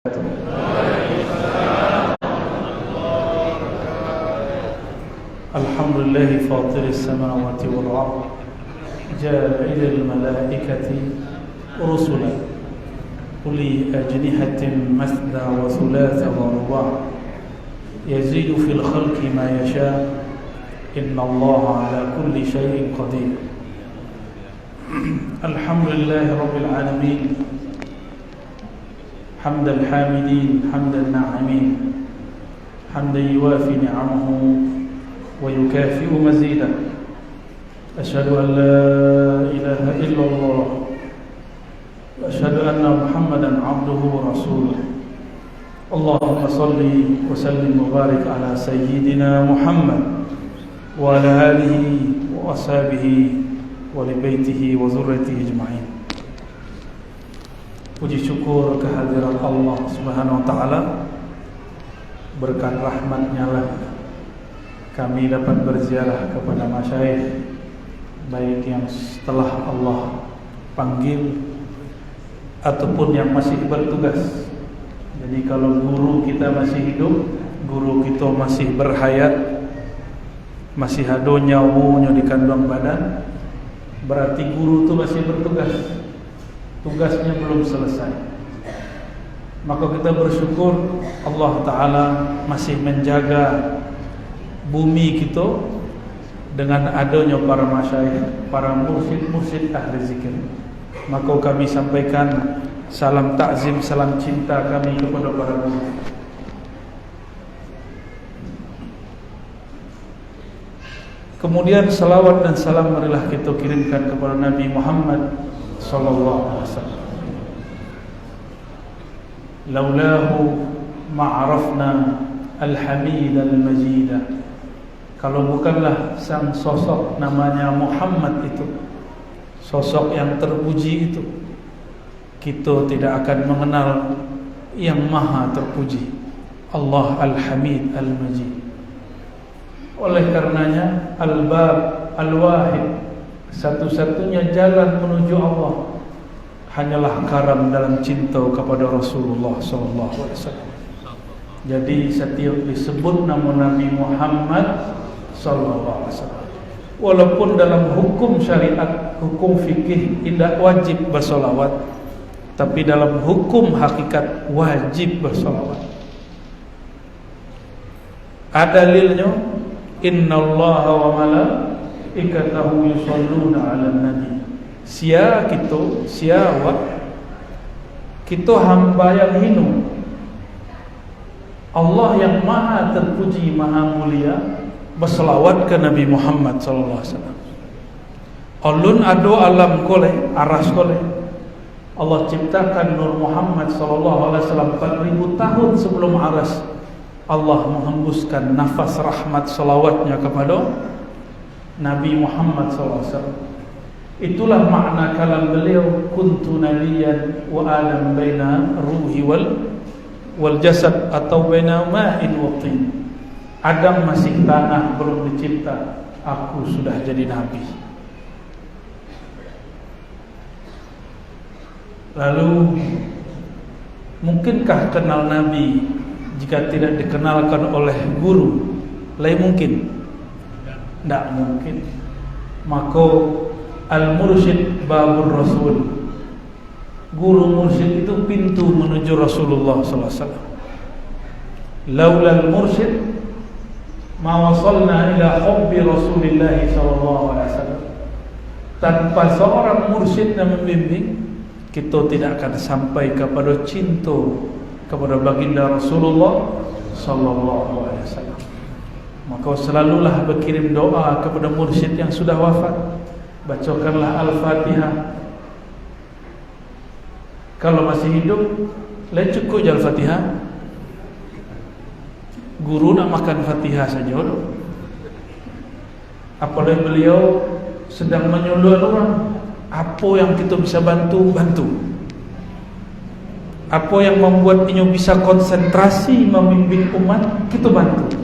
الحمد لله فاطر السماوات والأرض جاعل الملائكة رسلا أولي أجنحة مثنى وثلاث ورباع يزيد في الخلق ما يشاء إن الله على كل شيء قدير. الحمد لله رب العالمين حمد الحامدين حمد الناعمين حمدا يوافي نعمه ويكافئ مزيدا. أشهد أن لا إله إلا الله وأشهد أن محمدا عبده ورسوله. اللهم صل وسلم وبارك على سيدنا محمد وعلى آله وأصحابه ولبيته وذريته أجمعين. Puji syukur kehadiran Allah Subhanahu wa taala, berkat rahmat-Nya lah kami dapat berziarah kepada masyayikh, baik yang setelah Allah panggil ataupun yang masih bertugas. Jadi kalau guru kita masih hidup, guru kita masih berhayat, masih ada nyawanya di kandung badan, berarti guru itu masih bertugas, tugasnya belum selesai. Maka kita bersyukur Allah Ta'ala masih menjaga bumi kita dengan adanya para masyayikh, para mursyid-mursyid ahli zikir. Maka kami sampaikan salam takzim, salam cinta kami kepada para guru. Kemudian salawat dan salam marilah kita kirimkan kepada Nabi Muhammad sallallahu alaihi wasallam. Laulahu ma'arafna al-hamid al-majid. Kalau bukanlah sang sosok namanya Muhammad itu, sosok yang terpuji itu, kita tidak akan mengenal yang maha terpuji, Allah al-hamid al-majid. Oleh karenanya al-bab al-wahid, satu-satunya jalan menuju Allah hanyalah karam dalam cinta kepada Rasulullah sallallahu alaihi wasallam. Jadi setiap disebut nama Nabi Muhammad sallallahu alaihi wasallam, walaupun dalam hukum syariat, hukum fikih tidak wajib bersolawat, tapi dalam hukum hakikat wajib bersolawat. Adalilnya innallaha wa malaikatahu yusholluna 'alan nabi. Sia kita, sia awak, kita hamba yang hinu, Allah yang maha terpuji, maha mulia, berselawat ke Nabi Muhammad sallallahu alaihi wasallam. Alun ado alam kole, aras kole, Allah ciptakan Nur Muhammad sallallahu alaihi wasallam 4000 tahun sebelum aras. Allah menghembuskan nafas rahmat salawatnya kepada Nabi Muhammad sallallahu alaihi wasallam. Itulah makna kalam beliau, kuntu nabiyan wa alam baina ruhi wal jasad, atau baina ma'in wa tin. Adam masih tanah, belum dicipta, aku sudah jadi nabi. Lalu mungkinkah kenal nabi jika tidak dikenalkan oleh guru? Lain mungkin? Tidak mungkin. Maka al-mursyid babur rasul, guru mursyid itu pintu menuju Rasulullah sallallahu alaihi wasallam. Laulal mursyid ma wasalna ila hubbi Rasulillah sallallahu alaihi wasallam. Tanpa seorang mursyid yang membimbing, kita tidak akan sampai kepada cinta kepada baginda Rasulullah sallallahu alaihi wasallam. Maka selalulah berkirim doa kepada mursyid yang sudah wafat. Bacakanlah Al-Fatihah. Kalau masih hidup, cukup je Al-Fatihah. Guru nak makan Fatihah saja. Apalagi beliau sedang menyuluh orang. Apa yang kita bisa bantu, bantu. Apa yang membuat inyo bisa konsentrasi memimpin umat, kita bantu.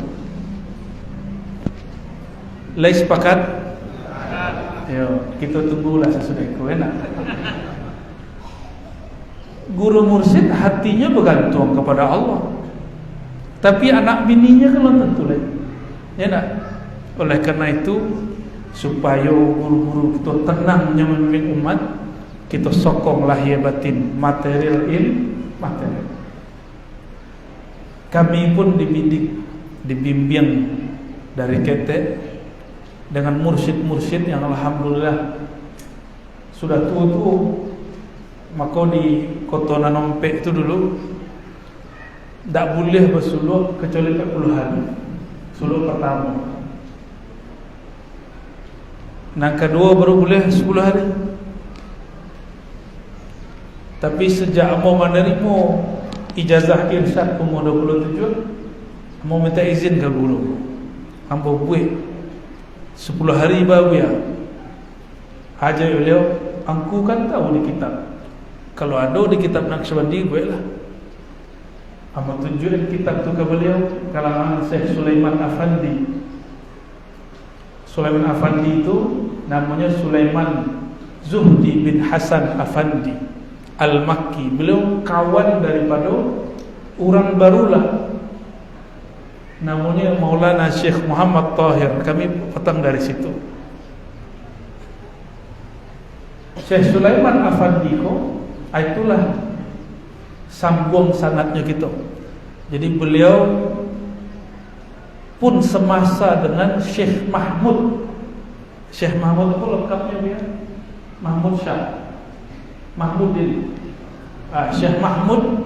Lai sepakat? Yo, kita tunggulah sesudah itu, enak. Guru mursyid hatinya bergantung kepada Allah, tapi anak bininya kan belum tentu lah. Ya tak? Oleh karena itu, supaya guru-guru kita tenangnya memimpin umat, kita sokong lahir batin, material material. Kami pun dibidik, dibimbing dari ketek dengan mursyid-mursyid yang alhamdulillah sudah tua-tua. Maka di Kota Nanompe itu dulu tak boleh bersuluk kecuali 40 hari. Suluk pertama. Yang kedua baru boleh 10 hari. Tapi sejak mau menerima ijazah irsyad umur 27, mau minta izin ke guru. Ambo buat 10 hari baru ya. Ajar beliau, aku kan tahu di kitab. Kalau ada di kitab Naqsyabandi, buatlah. Ambo tunjukkan kitab tu ke beliau, kalangan Syekh Sulaiman Afandi. Sulaiman Afandi itu namanya Sulaiman Zuhdi bin Hasan Afandi Al-Makki. Beliau kawan daripada orang barulah, namanya Maulana Syekh Muhammad Tahir. Kami petang dari situ. Syekh Sulaiman Afandi ko, itulah sambung sanadnya kita. Jadi beliau pun semasa dengan Syekh Mahmud. Syekh Mahmud itu lengkapnya dia Mahmud Syah Mahmudin. Syekh Mahmud,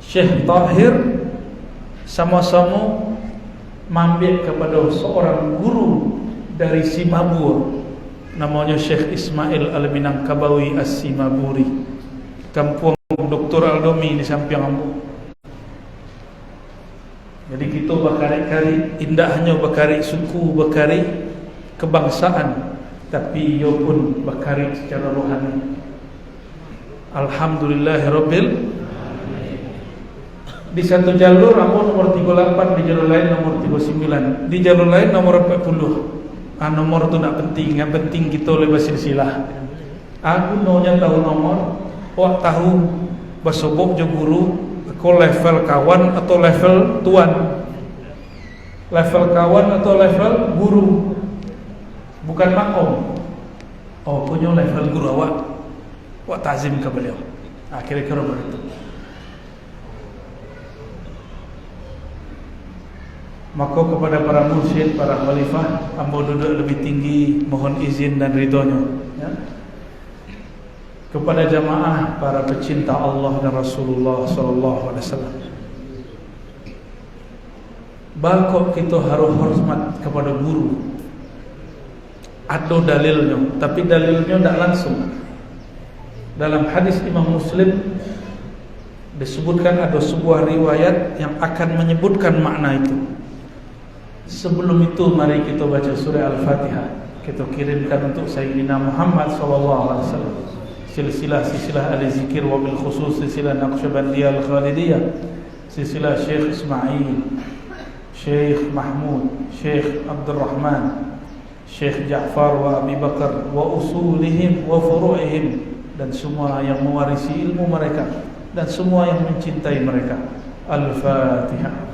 Syekh Tahir sama-sama mampir kepada seorang guru dari Simabur, namanya Syekh Ismail Al-Minangkabawi As-Simaburi, kampung Dr. Aldomi di samping Ambo. Jadi kita berkari-kari, tidak hanya berkari suku, berkari kebangsaan, tapi ia pun berkari secara rohani. Alhamdulillahirabbil. Di satu jalur Ambo nomor 38, di jalur lain nomor 39, di jalur lain nomor 40. Nomor tu tak penting, yang penting kita lebih silsilah. Aku maunya tahu nomor, wak tahu bersobok je guru, aku level kawan atau level tuan, level kawan atau level guru, bukan makom. Oh, punya level guru awak tazim ke beliau. Kira-kira begitu. Maka kepada para mursyid, para khalifah, Ambo duduk lebih tinggi, mohon izin dan ridhonya, ya. Kepada jamaah, para pecinta Allah dan Rasulullah SAW, bakok kita harus hormat kepada guru. Ada dalilnya, tapi dalilnya tidak langsung. Dalam hadis Imam Muslim disebutkan ada sebuah riwayat yang akan menyebutkan makna itu. Sebelum itu mari kita baca surah Al-Fatihah. Kita kirimkan untuk Sayyidina Muhammad SAW, silsilah ahli zikir, wabil khusus silsilah Naqsyabandiyah Al-Khalidiyah, silsilah Syekh Ismail, Syekh Mahmud, Syekh Abdul Rahman, Syekh Ja'far wa Abi Bakar, wa usulihim wa furu'ihim, dan semua yang mewarisi ilmu mereka dan semua yang mencintai mereka. Al-Fatihah.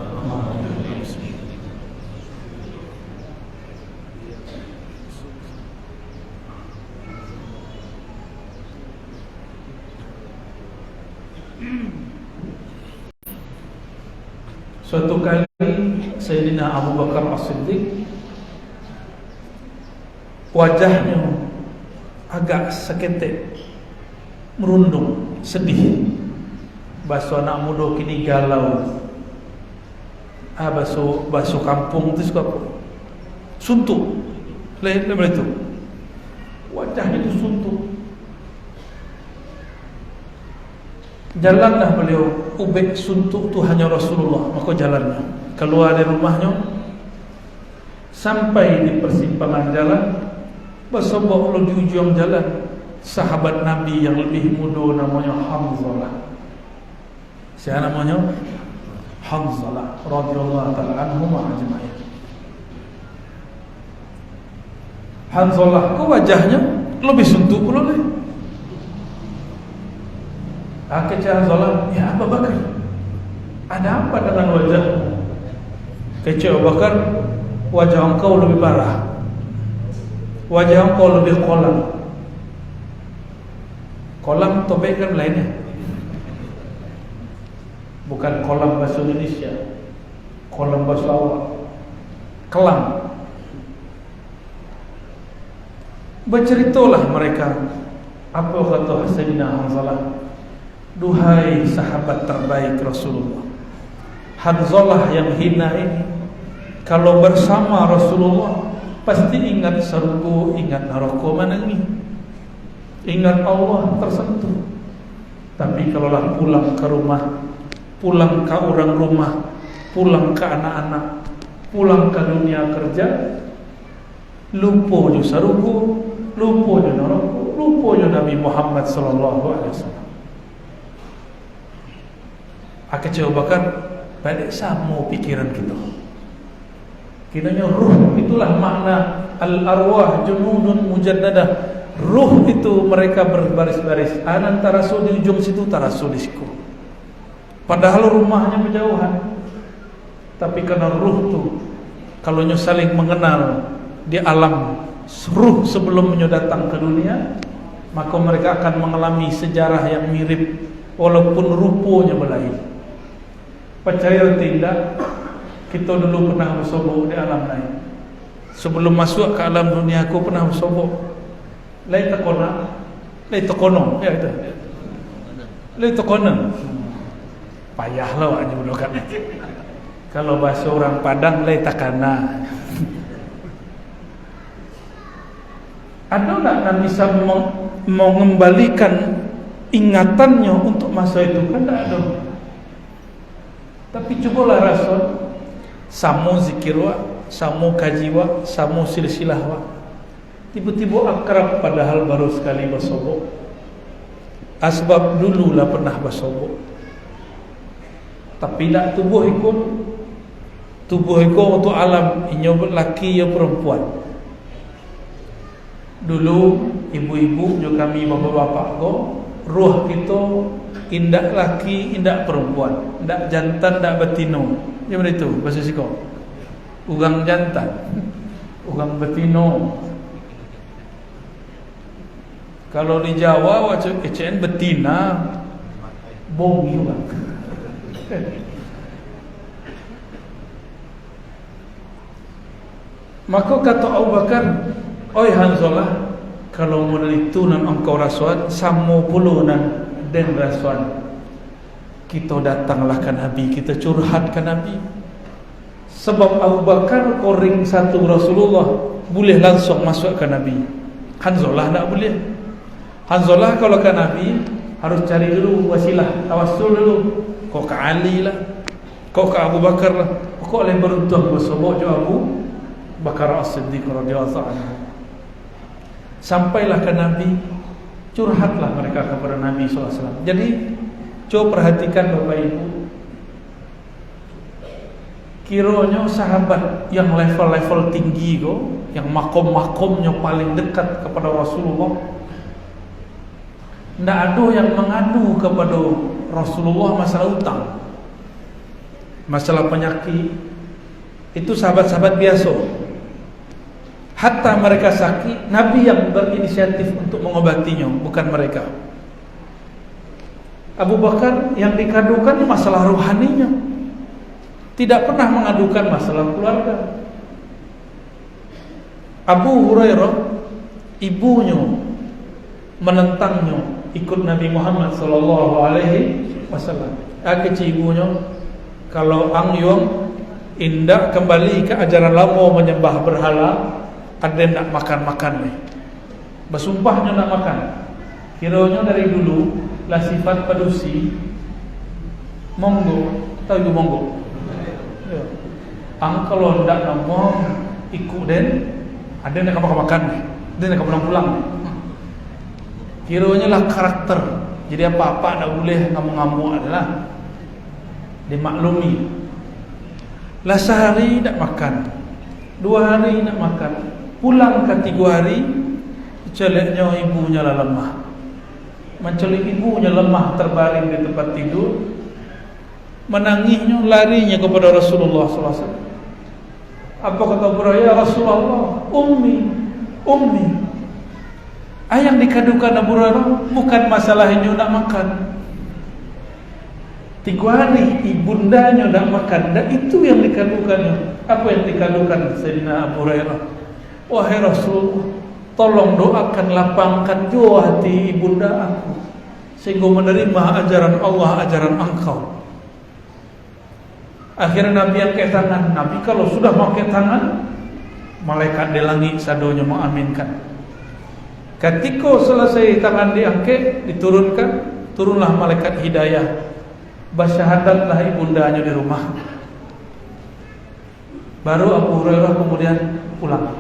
Suatu kali Sayyidina Abu Bakar As-Siddiq wajahnya agak seketek, merundung, sedih. Bahasa anak muda kini galau. Bahasa kampung itu suka suntuk. Lepas itu wajahnya itu suntuk. Jalanlah beliau, ubek suntuk tu hanya Rasulullah. Maka jalannya, keluar dari rumahnya, sampai di persimpangan jalan, bersobok di ujung jalan sahabat Nabi yang lebih muda, namanya Hamzalah. Siapa namanya? Hamzalah radhiyallahu ta'ala anhum ajma'in. Hamzalah, kok wajahnya lebih suntuk pula ni? Kecil Hanzalah, ya Abu Bakar, ada apa dengan wajahmu? Kecil Abu Bakar, wajah engkau lebih parah, wajah engkau lebih kolam. Kolam topeng kan lainnya, bukan kolam bahasa Indonesia, kolam bahasa Arab, kelam. Berceritalah mereka. Apa kata Sayyidina Hanzalah? Duhai sahabat terbaik Rasulullah, Hanzalah yang hina ini kalau bersama Rasulullah pasti ingat surga, ingat neraka menangis, ingat Allah tersentuh. Tapi kalaulah pulang ke rumah, pulang ke orang rumah, pulang ke anak-anak, pulang ke dunia kerja, lupa je surga, lupa je neraka, lupa je Nabi Muhammad sallallahu alaihi wasallam. Kecil Abu Bakar, balik sama pikiran kita. Kiranya ruh itulah makna al-arwah junudun mujaddadah. Ruh itu mereka berbaris-baris. Antara rasul di ujung situ, tarasul di siku. Padahal rumahnya berjauhan. Tapi karena ruh tu, kalau nyo saling mengenal di alam ruh sebelum nyo datang ke dunia, maka mereka akan mengalami sejarah yang mirip walaupun rupanya berlain. Percaya tidak, kita dulu pernah bersobok di alam lain. Sebelum masuk ke alam dunia aku pernah bersobok. Lain tekono, ya itu. Lain tekono. Payahlah awak nyebutkan. Kalau bahasa orang Padang lain takana. Ada tak Nabi bisa mengembalikan ingatannya untuk masa itu? Kan tak ada. Tapi cubalah Rasul samu zikirwa, samu kajiwa, samu silsilahwa. Tiba-tiba akrab padahal baru sekali bersobok. Asbab dululah pernah bersobok. Tapi tak tubuh untuk alam inyo laki ya perempuan. Dulu ibu-ibu juga kami bapak-bapak ko, ruh kita indak laki, indak perempuan, indak jantan, indak betino. Macam itu bahasa siko. Ugang jantan, ugang betino. Kalau di Jawa wajib ecen betina, bongi juga. Maka kata Abu Bakar, oi Hanzalah, kalau model itu nan engkau rasuan, samu pulunan dan rasuan. Kita datanglah ke Nabi, kita curhat ke Nabi. Sebab Abu Bakar koring satu Rasulullah, boleh langsung masuk ke Nabi. Hanzalah tak boleh. Hanzalah kalau ke Nabi harus cari dulu wasilah, tawassul dulu. Kau ke Ali lah, kau ke Abu Bakar lah. Kau boleh beruntung bersobok je Abu Bakar As-Siddiq radhiyallahu anhu. Sampailah ke Nabi, curhatlah mereka kepada Nabi SAW. Jadi coba perhatikan Bapak Ibu, kiranya sahabat yang level-level tinggi ko, yang makom-makomnya paling dekat kepada Rasulullah, tidak ada yang mengadu kepada Rasulullah masalah utang, masalah penyakit. Itu sahabat-sahabat biasa. Hatta mereka sakit, Nabi yang berinisiatif untuk mengobatinya, bukan mereka. Abu Bakar yang dikadukan masalah rohaninya, tidak pernah mengadukan masalah keluarga. Abu Hurairah, ibunya menentangnya ikut Nabi Muhammad sallallahu alaihi wasallam. Kecil ibunya, kalau angyong indak kembali ke ajaran lama menyembah berhala, ada nak makan-makan ni. Bersumpahnya nak makan. Kiranya dari dulu lah sifat padusi. Monggo, tahu monggo. Ya. Kalau ndak ngomong ikut den, ada nak makan-makan ni. Dia nak pulang-pulang. Kiranya lah karakter. Jadi apa-apa tak boleh ngamuk-ngamuk adalah dimaklumi. Lah sehari tak makan, 2 hari nak makan, pulang ke 3 hari, celeknya ibunya lah lemah. menculik ibunya lemah terbaring di tempat tidur, menangisnya, larinya kepada Rasulullah SAW. Apa kata Abu Hurairah? Ya Rasulullah, ummi. Yang dikadukan Abu Hurairah bukan masalahnya nak makan. Tiguani ibundanya nak makan, dan itu yang dikadukannya. Apa yang dikadukan Sayyidina Abu Hurairah? Wahai Rasulullah, tolong doakan, lapangkan jua hati ibunda aku sehingga menerima ajaran Allah, ajaran engkau. Akhirnya Nabi angkat tangan. Nabi kalau sudah angkat tangan, malaikat di langit sadonya mengaminkan. Ketika selesai tangan diangkat, diturunkan, turunlah malaikat hidayah. Bersyahadatlah ibundanya di rumah. Baru Abu Hurairah kemudian pulang.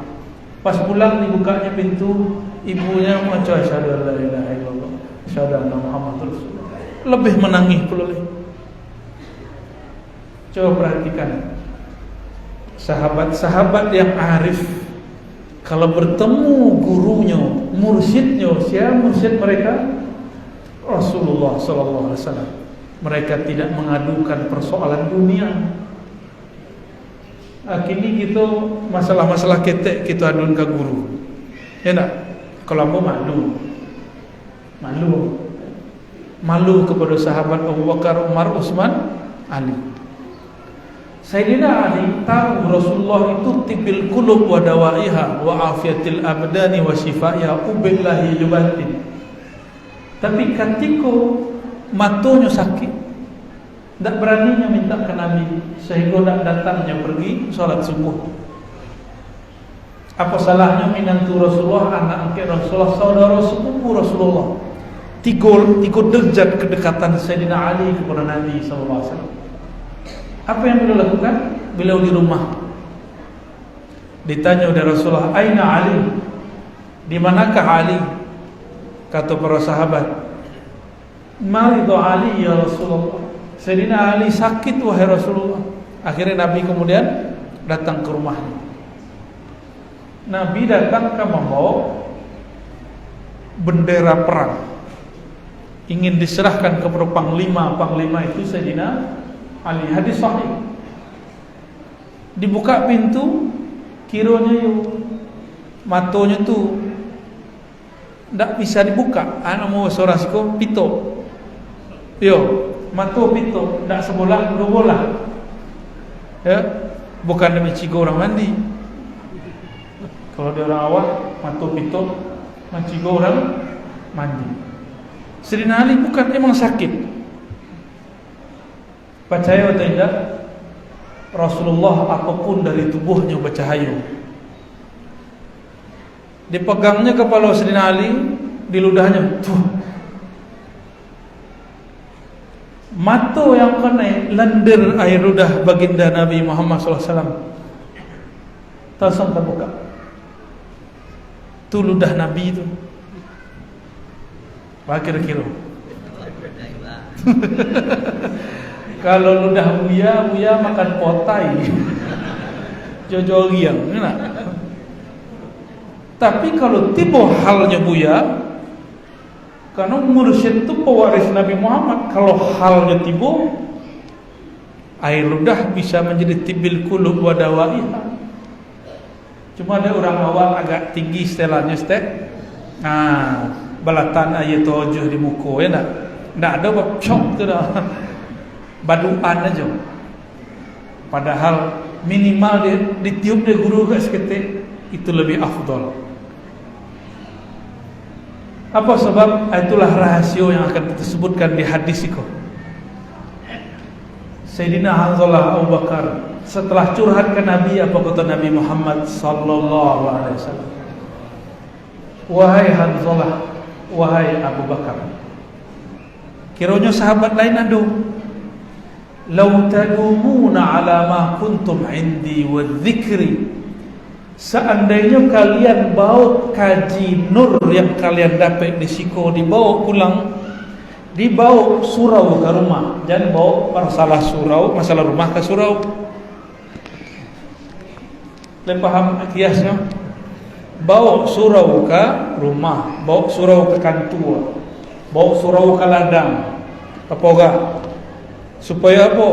Pas pulang dibukanya pintu, ibunya mengucap asyhadu an la ilaha illallah, asyhadu anna Muhammadar Rasulullah. Lebih menangis pula. Coba perhatikan, sahabat-sahabat yang arif kalau bertemu gurunya, mursyidnya, siapa mursyid mereka? Rasulullah sallallahu alaihi wasallam. Mereka tidak mengadukan persoalan dunia. Kini kita masalah-masalah ketek kita adun ke guru. Ya tak? Kalau mau malu kepada sahabat Abu Bakar, Umar, Utsman, Ali. Sayyidina Ali tahu Rasulullah itu tibil qulub wa dawaiha wa afiyatil abdani wa shifaiha ubillahi yubatin. Tapi ketika matonya sakit, tak beraninya minta ke Nabi, sehingga tak datangnya pergi sholat subuh. Apa salahnya minantu Rasulullah, anak angkat Rasulullah, saudara sepupu Rasulullah. Tiga derajat kedekatan Sayyidina Ali kepada Nabi SAW. Apa yang beliau lakukan? Beliau di rumah. Ditanya oleh Rasulullah, Aina Ali? Di manakah Ali? Kata para sahabat, Maridu Ali ya Rasulullah. Sayyidina Ali sakit wahai Rasulullah. Akhirnya Nabi kemudian datang ke rumahnya. Nabi datang ke membawa bendera perang, ingin diserahkan kepada panglima. Panglima itu Sayyidina Ali. Hadis sahih. Dibuka pintu, kiranya matonya tu tak bisa dibuka. Anak mau sorasiko pito. Mato pito, tak sebolah dua bola. Ya, bukan demi cigo orang mandi. Kalau dia orang awak, mato pito, cigo orang mandi. Sayyidina Ali bukan emang sakit. Percaya atau tidak, Rasulullah apapun dari tubuhnya bercahaya. Dipegangnya kepala Sayyidina Ali, di ludahnya mata yang kena lendir air ludah baginda Nabi Muhammad SAW. Langsung terbuka. Itu ludah Nabi itu. Apa kira-kira? Kalau ludah buya makan potai. Jojo giang, enak. Tapi kalau tiba halnya buya, karena mursyid itu pewaris Nabi Muhammad, kalau halnya tiba, air ludah bisa menjadi tibil qulub wa dawaiha. Cuma ada orang awam agak tinggi setelannya balatan ayat 7 di muka, ya tak ada cok tu dah. Baduan aja. Padahal minimal dia ditiup dia guru kat seketik, itu lebih afdal. Apa sebab? Itulah rahasia yang akan kita sebutkan di hadis itu. Sayyidina Hanzalah Abu Bakar setelah curhat ke Nabi, apa kata Nabi Muhammad sallallahu alaihi wasallam? Wahai Hanzalah, wahai Abu Bakar. Kiranya sahabat lain adu. Lau tadumuna ala ma kuntum indi wa dzikri. Seandainya kalian bawa kaji nur yang kalian dapat di siko, dibawa pulang, dibawa surau ke rumah. Jangan bawa masalah surau, masalah rumah ke surau. Kalian paham kiasnya? Bawa surau ke rumah, bawa surau ke kantor. bawa surau ke ladang apa gak? Supaya apa?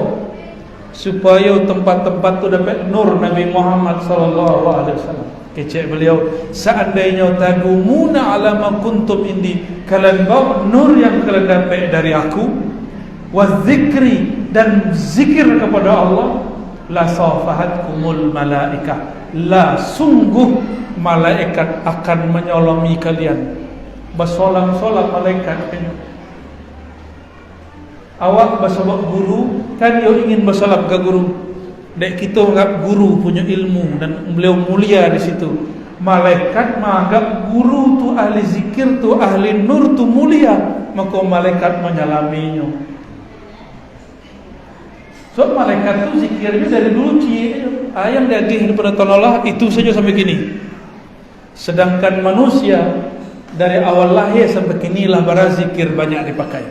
Supaya tempat-tempat tu dapat nur Nabi Muhammad sallallahu alaihi wasallam. Kecek beliau, seandainya tagumuna ala ma kuntum indi, kalian bawa nur yang kalian dapat dari aku, wa zikri, dan zikir kepada Allah, la safahatkumul malaikah, la sungguh malaikat akan menyolomi kalian. Bersolam-solam malaikat kan. Awak bersolat guru, kan you ingin bersolat ke guru. Dek kita menganggap guru punya ilmu dan beliau mulia di situ. Malaikat menganggap guru tu ahli zikir tu ahli nur tu mulia, maka malaikat menyalaminya. So malaikat tu zikirnya dari dulu yang diagih daripada Allah itu saja sampai kini. Sedangkan manusia dari awal lahir sampai kini lah berzikir banyak dipakai.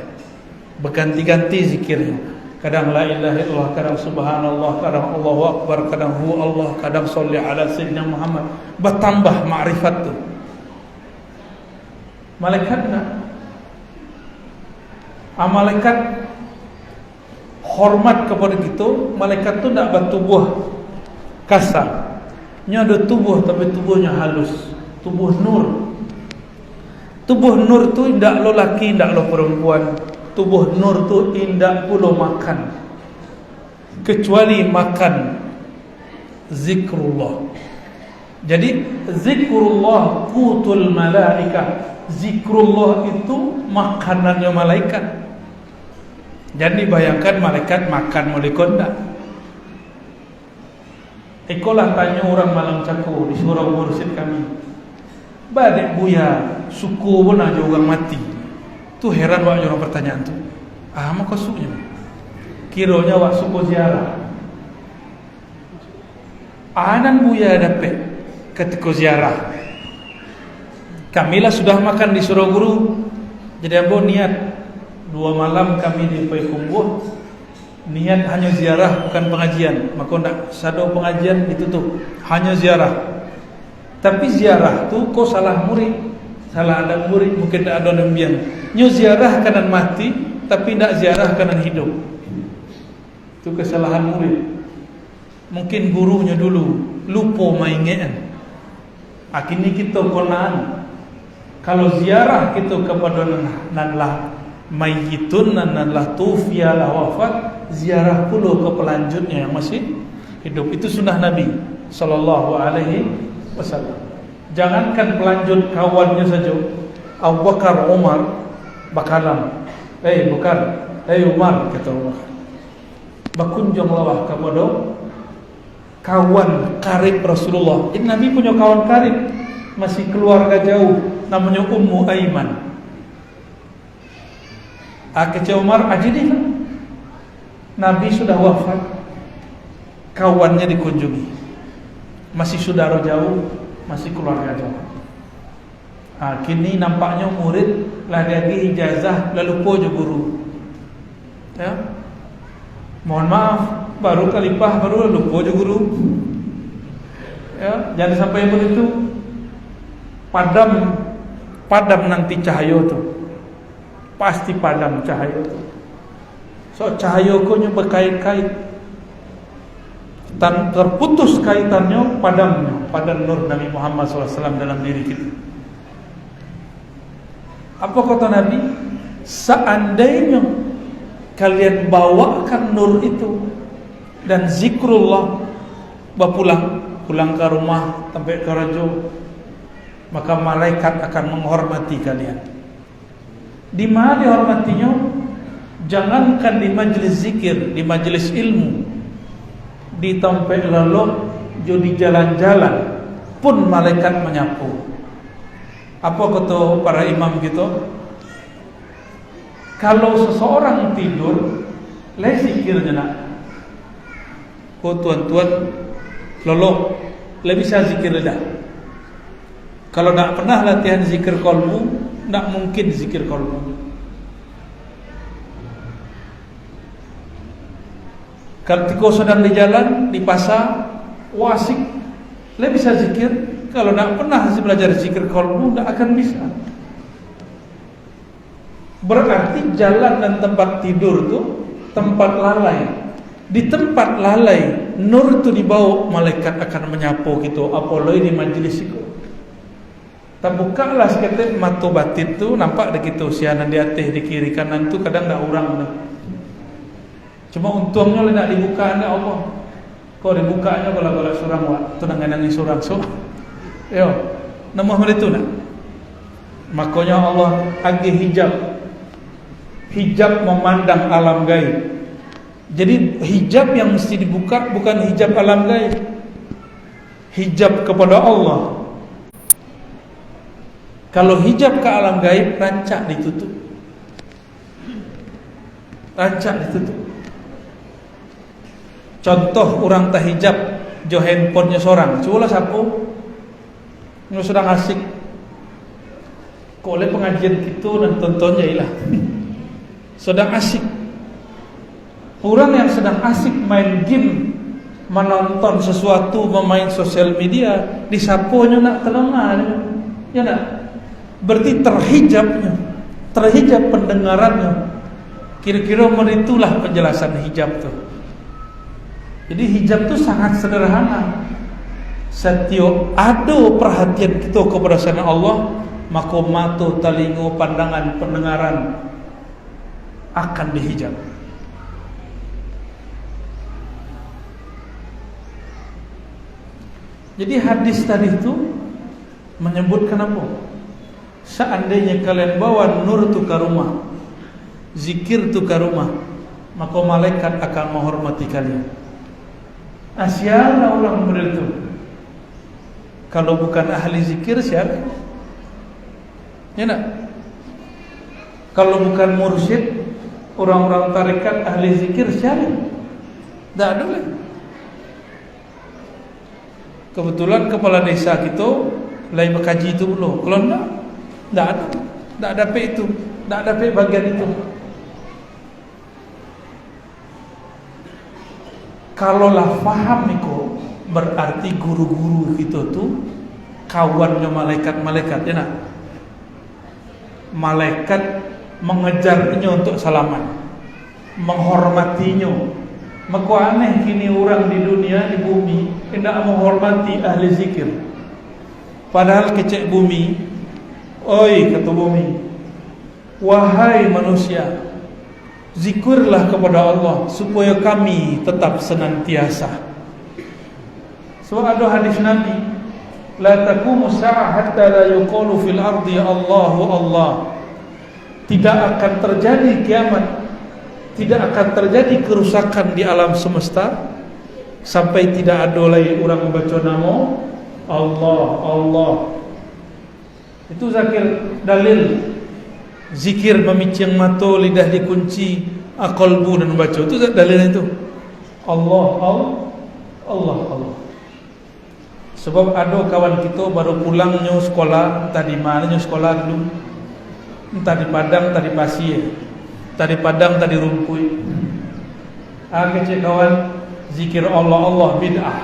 Berganti-ganti zikirnya. Kadang la ilaha illallah, kadang subhanallah, kadang Allahu akbar, kadang hu Allah, kadang sholli ala sayyidina Muhammad. Bertambah makrifat tu. Malaikat nak. Malaikat hormat kepada kita. Malaikat tu nak bertubuh kasar. Nya ada tubuh tapi tubuhnya halus. Tubuh nur. Tubuh nur tu tidak lo laki, tidak lo perempuan. Tubuh nur tu tidak perlu makan, kecuali makan zikrullah. Jadi zikrullah qutul malaikah. Zikrullah itu makanannya malaikat. Jadi bayangkan malaikat makan molekon tak? Ikolah tanya orang Malang Cako di surau mursyid kami. Badek buya suku pun aja orang mati. Tu heran wak orang pertanyaan tu. Apa maksudnya? Kiranya wak suku ziarah. Anan buya dapat ketika ziarah. Kamilah sudah makan di surau guru. Jadi ambo niat 2 malam kami di Payakumbuh. Niat hanya ziarah bukan pengajian. Maka nak sado pengajian ditutup. Hanya ziarah. Tapi ziarah tu kau salah murid. Salah ada murid, mungkin tak ada nembiang. Nyu ziarah kanan mati, tapi tak ziarah kanan hidup. Itu kesalahan murid. Mungkin gurunya dulu lupa maingan. Akhirnya kita konaan. Kalau ziarah kita kepada nanlah mayyitun, nanlah tufiyalah wafat, ziarah pula ke pelanjutnya yang masih hidup. Itu sunnah Nabi sallallahu alaihi wasallam. Jangankan pelanjut kawannya saja. Abu Bakar, Umar bakalam. Bakar, Umar kata Umar. Berkunjung lawah kepada kawan karib Rasulullah. Ini Nabi punya kawan karib, masih keluarga jauh, namanya Ummu Aiman. Kata Umar, ajini kan? Nabi sudah wafat, kawannya dikunjungi, masih saudara jauh, masih keluarga jauh. Kini nampaknya murid lah lagi ijazah lalu lupa je guru. Ya. Mohon maaf, baru kalipah baru lupa je guru. Ya, jangan sampai begitu. Padam nanti cahaya tu. Pasti padam cahaya tu. So cahaya ko nya berkait-kait. Dan terputus kaitannya padamnya, padam nur Nabi Muhammad SAW dalam diri kita. Apa kata Nabi? Seandainya kalian bawakan nur itu dan zikrullah, pulang ke rumah sampai ke raja, maka malaikat akan menghormati kalian. Di mana dihormatinya? Jangankan di majlis zikir, di majlis ilmu, di tempat lalu, di jalan-jalan pun malaikat menyapu. Apa kata para imam kita? Kalau seseorang tidur, lai zikirnya nak. Tuan-tuan, lalu lai bisa zikir dah. Kalau tak pernah latihan zikir qalbu, tak mungkin zikir qalbu. Kalau sedang di jalan, di pasar, wasik, le bisa zikir. Kalau tak pernah belajar zikir qalbu, tak akan bisa. Berarti jalan dan tempat tidur tu tempat lalai. Di tempat lalai, nur tu dibawa, malaikat akan menyapu gitu. Apalagi di majlis itu. Tak bukalah seketik mata batin tu, nampak dah gitu sianan di atas, di kiri kanan tu kadang dah orang dah. Cuma untungnya lah nak dibuka anda Allah. Kau dibukanya kalau surang wak, tu nangis surang so. Yo, nama itu nak. Makanya Allah agih hijab. Hijab memandang alam gaib. Jadi hijab yang mesti dibuka bukan hijab alam gaib. Hijab kepada Allah. Kalau hijab ke alam gaib, rancak ditutup. Rancak ditutup. Contoh orang tak hijab, jo handphonenya seorang. Cubalah sapu. Ini sedang asik. Kok oleh pengajian gitu dan tontonnya ilah. Sedang asik. Orang yang sedang asik main game, menonton sesuatu, memain sosial media, disapunya nak telengah, ya nak? Berarti terhijabnya, terhijab pendengarannya. Kira-kira meritulah penjelasan hijab tu. Jadi hijab tu sangat sederhana. Setiap ada perhatian kita kepada sana Allah, maka mata, telinga, pandangan, pendengaran akan dihijab. Jadi hadis tadi itu menyebutkan apa? Seandainya kalian bawa nur tu ke rumah, zikir tu ke rumah, maka malaikat akan menghormati kalian. Asyara orang begitu. Kalau bukan ahli zikir siapa? Ya nak? Kalau bukan mursyid, orang-orang tarekat ahli zikir siapa? Tak ada lagi. Kebetulan kepala desa kita lain berkaji itu belum. Kalau tak ada. Tak dapat itu. Tak dapat bagian itu. Kalaulah faham itu, berarti guru-guru kita tu kawannya malaikat-malaikat, ya nak? Malaikat mengejarnya untuk salaman, menghormatinya. Maka aneh kini orang di dunia, di bumi, tidak menghormati ahli zikir. Padahal kecek bumi, oi kata bumi, wahai manusia, zikirlah kepada Allah supaya kami tetap senantiasa. Sebab ada hadis Nabi, la taqumu sa'ah hatta la yuqalu fil ardi Allahu Allah. Tidak akan terjadi kiamat, tidak akan terjadi kerusakan di alam semesta sampai tidak ada lagi orang membaca nama Allah, Allah. Itu dalil zikir memicing mata, lidah dikunci, qalbu dan membaca. Itu dalil itu. Allah, Allah, Allah, Allah. Sebab ada kawan kita baru pulangnya sekolah, entah di mananya sekolah dulu, entah di Padang, entah di Pasir, entah di Padang, entah di Rumpuy. Kecil kawan, zikir Allah, Allah bid'ah.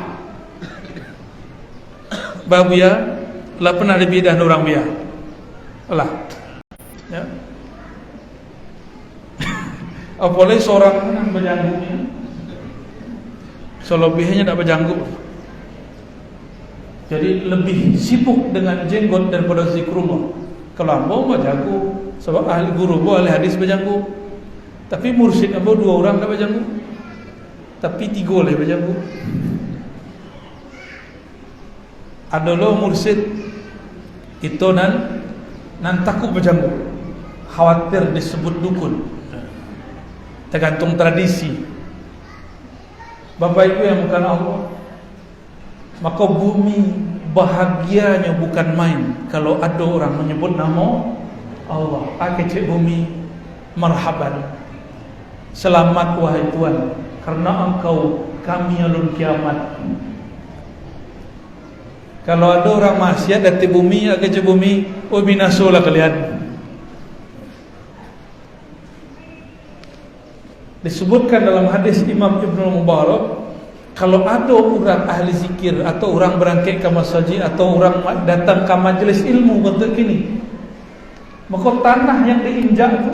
Babu ya, lah pernah di bidah orang biar. Alah. Ya. Apalagi seorang yang berjanggungnya, selebihnya tak berjanggut. Jadi lebih sibuk dengan jenggot daripada zikrullah. Kalau ambo mah jago, sebab ahli guru bo ahli hadis berjanggut. Tapi mursyid ambo 2 orang tak berjanggut. Tapi 3 leh berjanggut. Adalah mursyid itu nan takut berjanggut. Khawatir disebut dukun. Tergantung tradisi. Bapak Ibu yang bukan Allah, maka bumi bahagianya bukan main kalau ada orang menyebut nama Allah. Kecil bumi, marhaban, selamat wahai Tuhan, karena Engkau kami alun kiamat. Kalau ada orang maksiat dari bumi, kecil bumi, oh binasolah kalian. Disebutkan dalam hadis Imam Ibnu Mubarak, kalau ada orang ahli zikir atau orang berangkat ke masjid atau orang datang ke majlis ilmu bentuk ini, maka tanah yang diinjak itu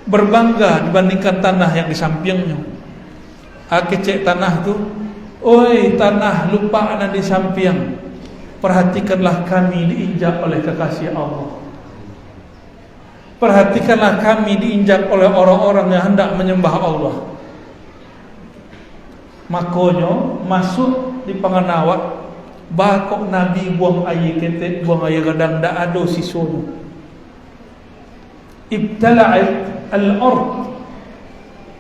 berbangga dibandingkan tanah yang di sampingnya. Kecek tanah tu, oi tanah lupa ana di samping, perhatikanlah kami diinjak oleh kekasih Allah. Perhatikanlah kami diinjak oleh orang-orang yang hendak menyembah Allah. Makonyo masuk di panganawat, bakok Nabi buang air ketek, buang air gadang, dak ada sisonu. Ibtala'at al-ard,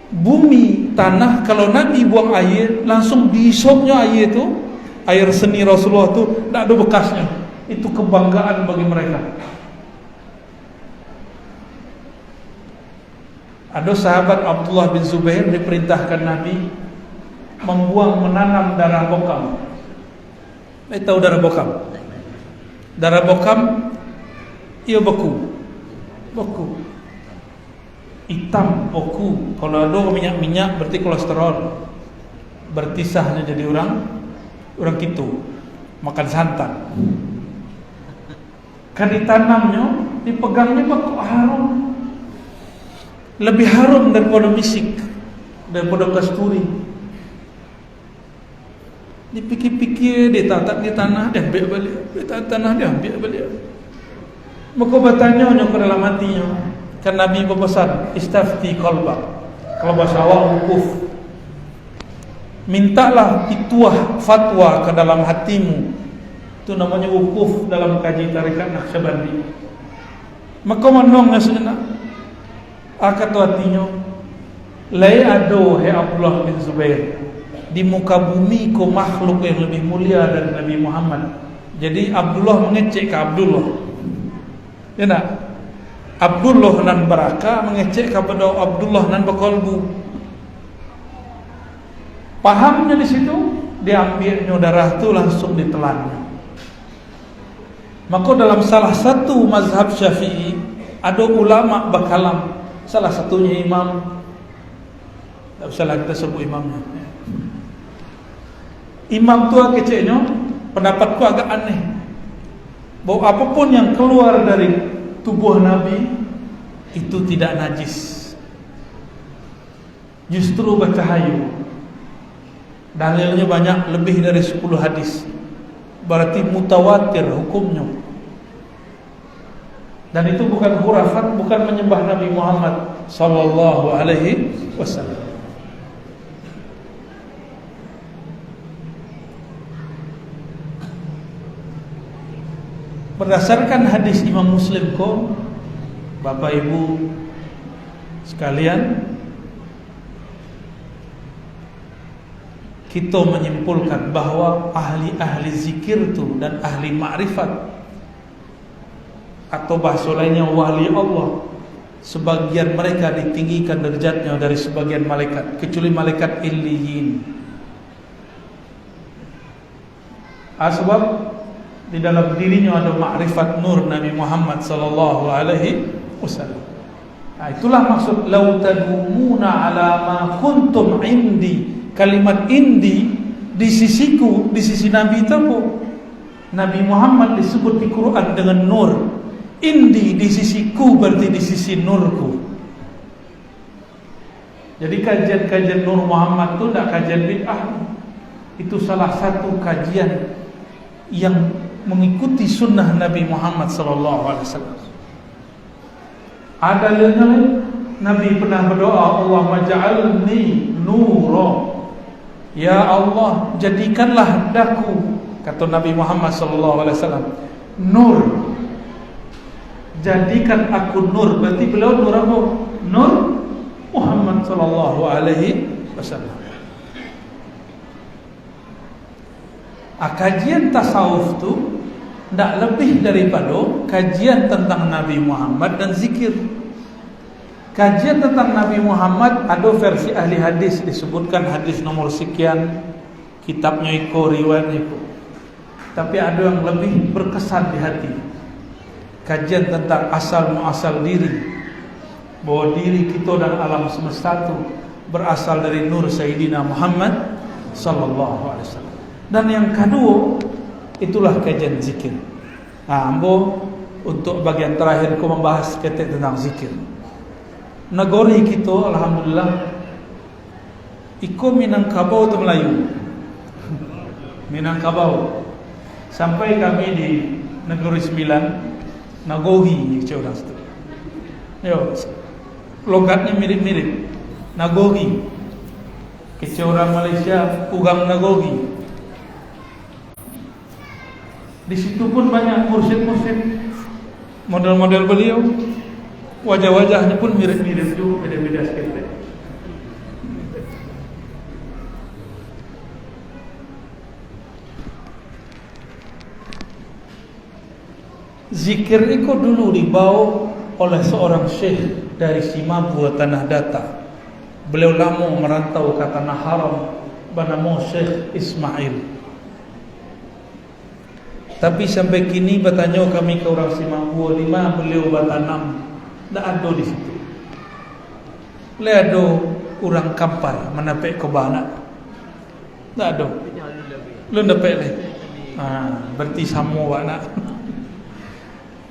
bumi, tanah, kalau Nabi buang air langsung diisopnya air itu, air seni Rasulullah itu tak ada bekasnya. Itu kebanggaan bagi mereka. Ada sahabat Abdullah bin Zubair diperintahkan Nabi menanam darah bokam. Tahu darah bokam? Darah bokam ia beku hitam, beku. Kalau ada minyak berarti kolesterol, bertisahnya jadi orang gitu, makan santan. Kan ditanamnya, dipegangnya beku harum, lebih harum daripada misik, daripada kasturi. Dipikir-pikir, ditatak di tanah, dia ambil balik, ditatak tanah, dia ambil balik. Maka bertanya ke dalam hatinya. Kan Nabi berpesan, istafti qalbak, kalau bahasa awak wukuf, mintalah pituah fatwa ke dalam hatimu. Itu namanya wukuf dalam kaji tarikat Naqsyabandi. Maka menongnya sejenak, kata hatinya, lai ado he Abdullah bin Zubair, di muka bumi ko makhluk yang lebih mulia dari Nabi Muhammad. Jadi Abdullah mengecek ke Abdullah, ya nak? Abdullah nan baraka mengecek kepada Abdullah nan berkolbu. Pahamnya di situ, diambilnya darah tu langsung ditelannya. Maka dalam salah satu mazhab Syafi'i ada ulama berkalam, salah satunya imam, tak usahlah kita sebut imamnya. Imam tu keceknya, pendapatku agak aneh, bahwa apapun yang keluar dari tubuh Nabi itu tidak najis, justru bercahaya. Dalilnya banyak, lebih dari 10 hadis. Berarti mutawatir hukumnya. Dan itu bukan khurafat, bukan menyembah Nabi Muhammad sallallahu alaihi wasallam. Berdasarkan hadis Imam Muslim ko, Bapak Ibu sekalian, kita menyimpulkan bahawa ahli-ahli zikir tu dan ahli ma'rifat, atau bahasa lainnya wali Allah, sebagian mereka ditinggikan derajatnya dari sebagian malaikat, kecuali malaikat illiyin. Sebab di dalam dirinya ada ma'rifat nur Nabi Muhammad sallallahu alaihi wasallam. Itulah maksud lau tadumuna ala ma kuntum indi. Kalimat indi di sisiku, di sisi Nabi itu apa? Nabi Muhammad disebut di Quran dengan nur. Indi di sisiku berarti di sisi nurku. Jadi kajian-kajian Nur Muhammad itu tidak kajian bid'ah. Itu salah satu kajian yang mengikuti sunnah Nabi Muhammad sallallahu alaihi wasallam. Ada lain, Nabi pernah berdoa, Allahumma ja'alni nura. Ya Allah, jadikanlah daku, kata Nabi Muhammad sallallahu alaihi wasallam, nur. Jadikan aku nur. Berarti beliau nur apa? Nur Muhammad sallallahu alaihi wasallam. Kajian tasawuf tu tidak lebih daripada kajian tentang Nabi Muhammad dan zikir. Kajian tentang Nabi Muhammad ada versi ahli hadis, disebutkan hadis nomor sekian, kitabnya iko, riwayatnya iko. Tapi ada yang lebih berkesan di hati. Kajian tentang asal muasal diri, bahwa diri kita dan alam semesta itu berasal dari nur Sayyidina Muhammad sallallahu alaihi wasallam. Dan yang kedua, itulah kajian zikir. Ambo untuk bagian terakhir aku membahas tentang zikir. Negeri kita alhamdulillah iko Minangkabau tu Melayu. Minangkabau. Sampai kami di Negeri Sembilan, Nagogi cik orang situ. Yo, logatnya mirip-mirip. Nagogi. Kecil orang Malaysia Ugang Nagogi. Di situ pun banyak mursyid-mursyid. Model-model beliau, wajah-wajahnya pun mirip-mirip juga, beda-beda sikit. Zikir itu dulu dibawa oleh seorang syekh dari Simabua Tanah Datar. Beliau lama merantau ke Tanah Haram, bernama Syekh Ismail. Tapi sampai kini bertanya kami ke orang Simabua, di mana beliau bertanam, tak ada di situ. Beliau ada orang Kampar menapik ke Banak, tak ada. Lu dapat leh. Berarti sama Banak.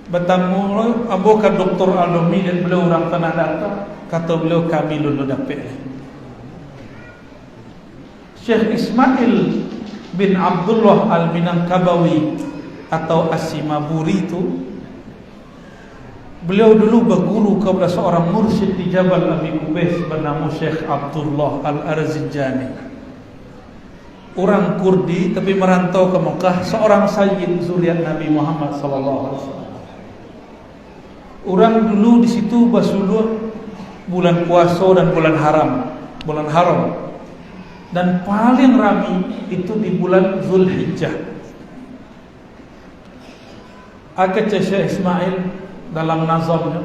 Bertamu abokan Dr. Alumi dan beliau orang Tanah Datar. Kata beliau kami lulu dapat. Syekh Ismail bin Abdullah Al-Minangkabawi atau As-Simaburi itu, beliau dulu berguru kepada seorang mursyid di Jabal Abi Qubais bernama Syekh Abdullah Al-Arzinjani. Orang Kurdi tapi merantau ke Mekah, seorang sayyid zuriat Nabi Muhammad sallallahu alaihi wasallam. Orang dulu di situ bersuluh bulan puasa dan bulan haram. Dan paling ramai itu di bulan Zulhijjah. Akad Syekh Ismail dalam nazamnya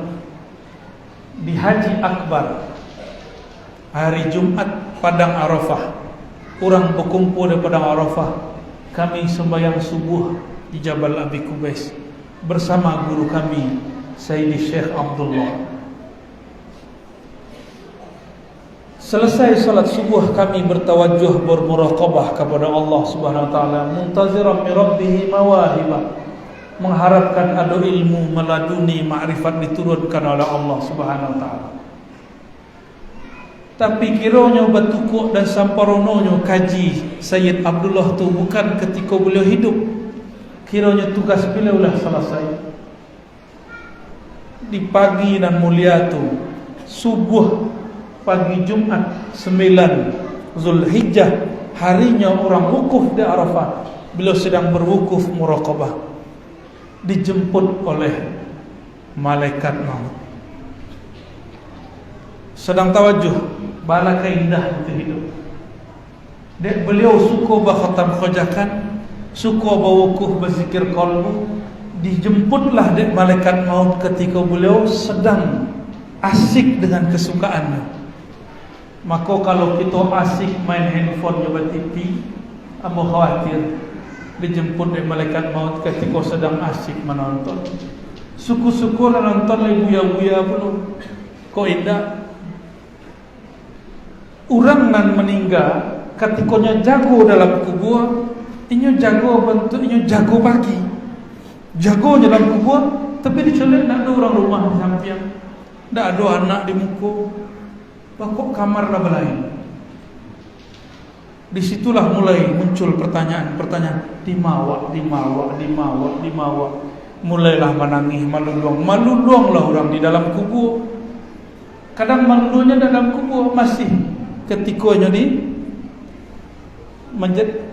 di Haji Akbar hari Jumat Padang Arafah, orang berkumpul di Padang Arafah. Kami sembahyang subuh di Jabal Abi Qubais bersama guru kami Sayyidi Syekh Abdullah. Selesai salat subuh kami bertawajuh bermuraqabah kepada Allah Subhanahu wa taala, muntaziran min rabbih mawahibah, mengharapkan ada ilmu meladuni makrifat diturunkan oleh Allah Subhanahu wa taala. Tapi kiranya bertukuk dan samparononyo kaji Sayyid Abdullah tu bukan ketika beliau hidup. Kiranya tugas beliau lah selesai di pagi dan mulia tu, subuh pagi Jumat 9 Zulhijjah, harinya orang wukuf di Arafah. Beliau sedang berwukuf muraqabah, dijemput oleh malaikat maut. Sedang tawajuh, bala keindah itu hidup. Dek beliau suka berkhatam khojakan, suka berwukuf berzikir qalbu. Dijemputlah dek malaikat maut ketika beliau sedang asik dengan kesukaannya. Maka kalau kita asik main handphone nyoba TV, ambo khawatir dijemput dek malaikat maut ketika sedang asik menonton. Suku-suku nonton lagi buya-buya belum. Kok indah. Orang nan meninggal ketikanya jago dalam kubur, inyo jago bentuk inyo jago pagi. Jago dalam kubur, tapi dicolek nak ada orang rumah di samping, tak ada anak di muka, pokok kamar lah berlain. Disitulah mulai muncul pertanyaan, di mawa. Mulailah menangis, maluluang lah orang di dalam kubur. Kadang malulunya dalam kubur masih ketikanya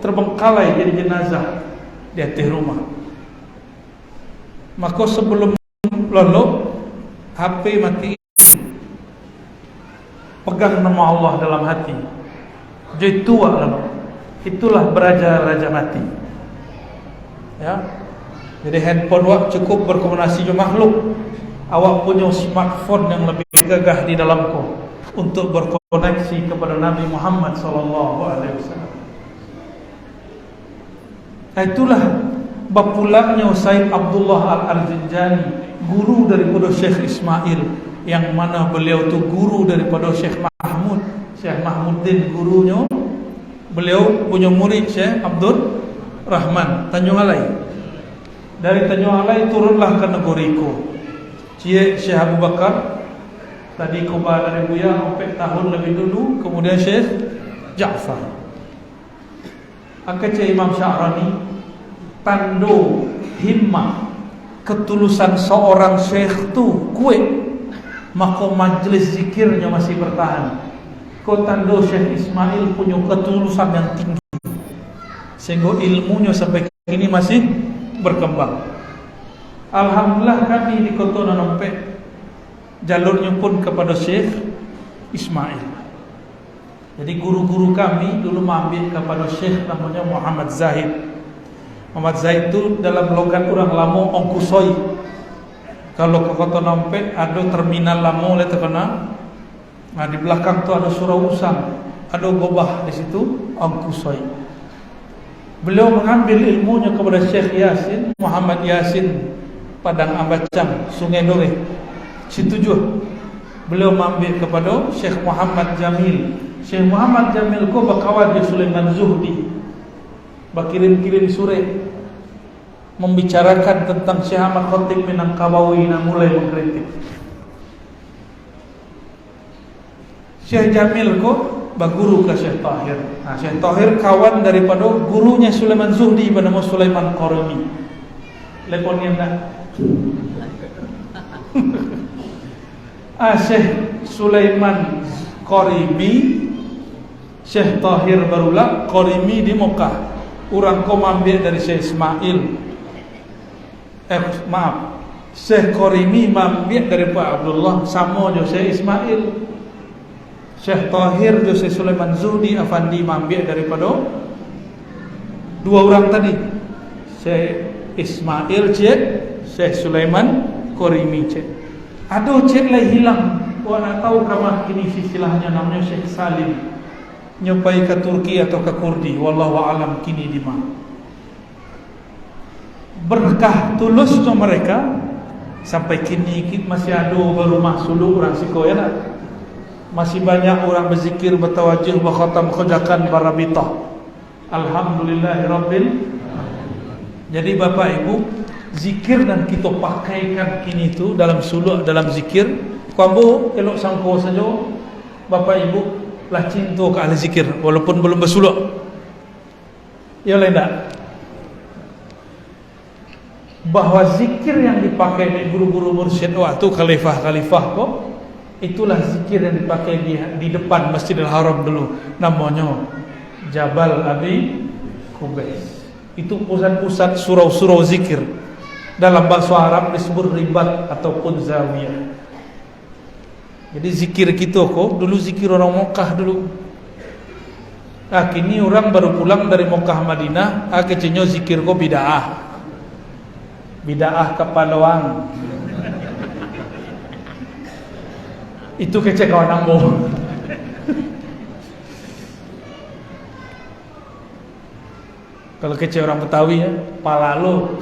terbengkalai jadi jenazah di atas rumah. Maka sebelum lalu HP mati, pegang nama Allah dalam hati, jadi tua lalu. Itulah beraja-raja mati. Ya, jadi handphone awak cukup berkomunikasi dengan makhluk. Awak punya smartphone yang lebih gagah di dalamku untuk berkoneksi kepada Nabi Muhammad SAW. Itulah bapulangnya Sayyid Abdullah Al-Arzinjani, guru daripada Syekh Ismail, yang mana beliau tu guru daripada Syekh Mahmud. Syekh Mahmuddin gurunya, beliau punya murid Syekh Abdul Rahman Tanjung Alai. Dari Tanjung Alai turunlah ke negeriku Syekh Abu Bakar Tadi Kuba dari Buya 4 tahun lebih dulu, kemudian Syekh Ja'far. Akece Imam Sya'rani tando himmah ketulusan seorang syekh tu kuat, maka majlis zikirnya masih bertahan. Kau tando Syekh Ismail punya ketulusan yang tinggi sehingga ilmunya sampai kini masih berkembang. Alhamdulillah kami di Kota Nanompek jalurnya pun kepada Syekh Ismail. Jadi guru-guru kami dulu mengambil kepada Syekh namanya Muhammad Zahid. Muhammad Zahid itu dalam logat orang lama ongkusoi. Kalau ke Kota Nanompek ada terminal lama oleh terkenal. Nah, di belakang tu ada surau usang, ada gobah di situ ongkusoi. Beliau mengambil ilmunya kepada Syekh Yasin, Muhammad Yasin Padang Ambacang, Sungai Dore. Situ juga beliau mengambil kepada Syekh Muhammad Jamil. Syekh Muhammad Jamil ko berkawan di Sulaiman Zuhdi, berkirim-kirim surat membicarakan tentang Syekh Ahmad Khatib Minangkabawi yang mulai mengkritik. Syekh Jamil ko berguru ke Syekh Tahir. Nah, Syekh Tahir kawan daripada gurunya Sulaiman Zuhdi bernama Sulaiman Qarimi. Leponnya enggak? Syekh Sulaiman Qarimi, Syekh Tahir barulah Qarimi di Mekah. Orang kau ambil dari Syekh Ismail. Syekh Qarimi ambil dari Pak Abdullah, sama je Syekh Ismail. Syekh Tahir je Syekh Sulaiman Zuhdi Afandi ambil daripada dua orang tadi. Syekh Ismail cek, Syekh Sulaiman Qarimi cek. Aduh cek lah hilang. Kau nak tahu kamah kini silsilahnya namanya Syekh Salim. Nyupai ke Turki atau ke Kurdi, wallahu alam kini di mana. Berkah tulusnya mereka sampai kini masih ada berumah suluk orang siko ya nak. Masih banyak orang berzikir bertawajuh berkhatam kerjakan barabitah. Alhamdulillahirabbil. Jadi Bapak Ibu, zikir dan kita pakaikan kini itu dalam suluk, dalam zikir. Kamu elok sangko saja Bapak Ibu lah cinta ke ahli zikir walaupun belum bersuluk. Ya lain tak? Bahawa zikir yang dipakai di guru-guru mursyid waktu khalifah-khalifah kok, itulah zikir yang dipakai di depan Masjidil Haram dulu. Namanya Jabal Abi Qubais. Itu pusat-pusat surau-surau zikir. Dalam bahasa Arab disebut ribat ataupun zawiyah. Jadi zikir kita kok dulu zikir orang Mekah dulu. Kini orang baru pulang dari Mekah Madinah, kecenya zikir kok bid'ah. Bid'ah kepalawang. Itu kece kawan ambo. Kalau kece orang Betawi ya, palalo.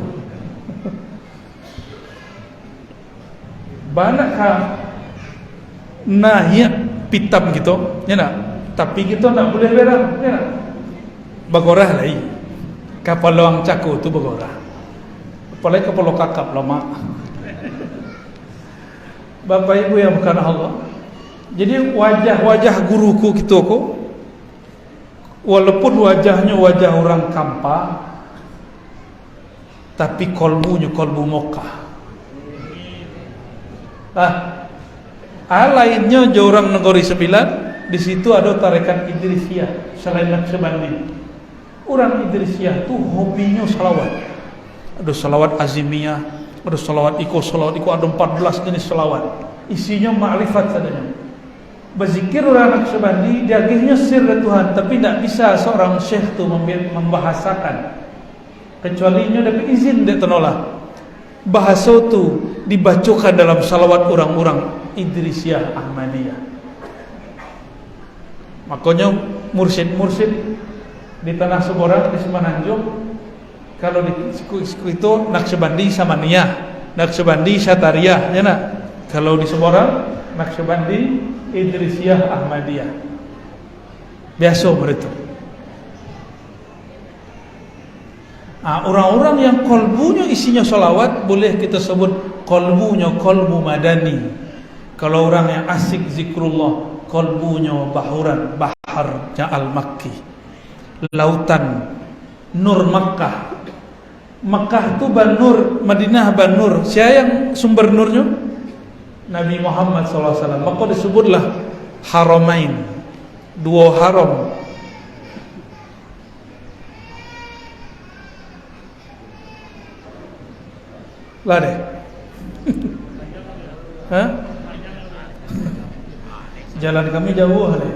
Banakkah nahya pitam gitu, ya nak. Tapi kita tak boleh berang, ya nak. Bagorah lagi. Kapal loang caku tu bagorah. Apalagi kapal kakap lama. Bapak Ibu yang bukan Allah. Jadi wajah-wajah guruku kita kok, walaupun wajahnya wajah orang Kampar, tapi kolbunya kolbu Mekah. Lainnya je orang Negeri Sembilan, di situ ada tarekat Idrisiyah selain Naqsyabandi. Orang Idrisiyah tu hobinya salawat. Ada salawat azimiyah, ada salawat iko, ada 14 jenis salawat. Isinya ma'rifat saja. Berzikir orang Naqsyabandi, dia akhirnya sir Tuhan, tapi tak bisa seorang syekh tu membahasakan. Kecualinya dapat izin dia tenolah. Bahasa tu dibacakan dalam salawat orang-orang Idrisiyah Ahmadiyah. Makanya mursyid-mursyid di tanah Seborang, di Semenanjung, kalau di suku itu Naqsyabandi Samaniyah, Naqsyabandi Syatariyah, ya nak. Kalau di Seborang Naqsyabandi Idrisiyah Ahmadiyah. Biasa mereka. Orang-orang yang kolbunya isinya salawat boleh kita sebut kolbunya kolbu madani. Kalau orang yang asik zikrullah, kolbunya bahuran, baharnya al-Makki, lautan nur Makkah. Makkah itu banur, Madinah banur. Siapa yang sumber nurnya? Nabi Muhammad SAW. Maka disebutlah haramain, dua haram. Lah deh. Hah? Jalan kami jauh deh.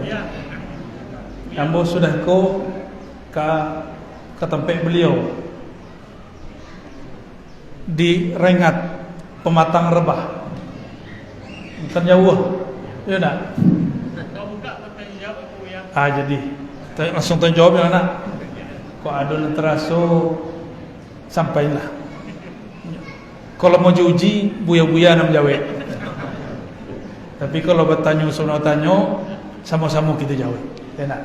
Ambo sudah ke tempat beliau di Rengat Pematang Rebah. Bukan jauh. Ya nak. Jadi langsung tanya jawab ya nak. Kok ada teraso sampailah. Kalau mau uji buya-buya nam jawab. Tapi kalau bertanya tanya sama-sama kita jawab. Enak.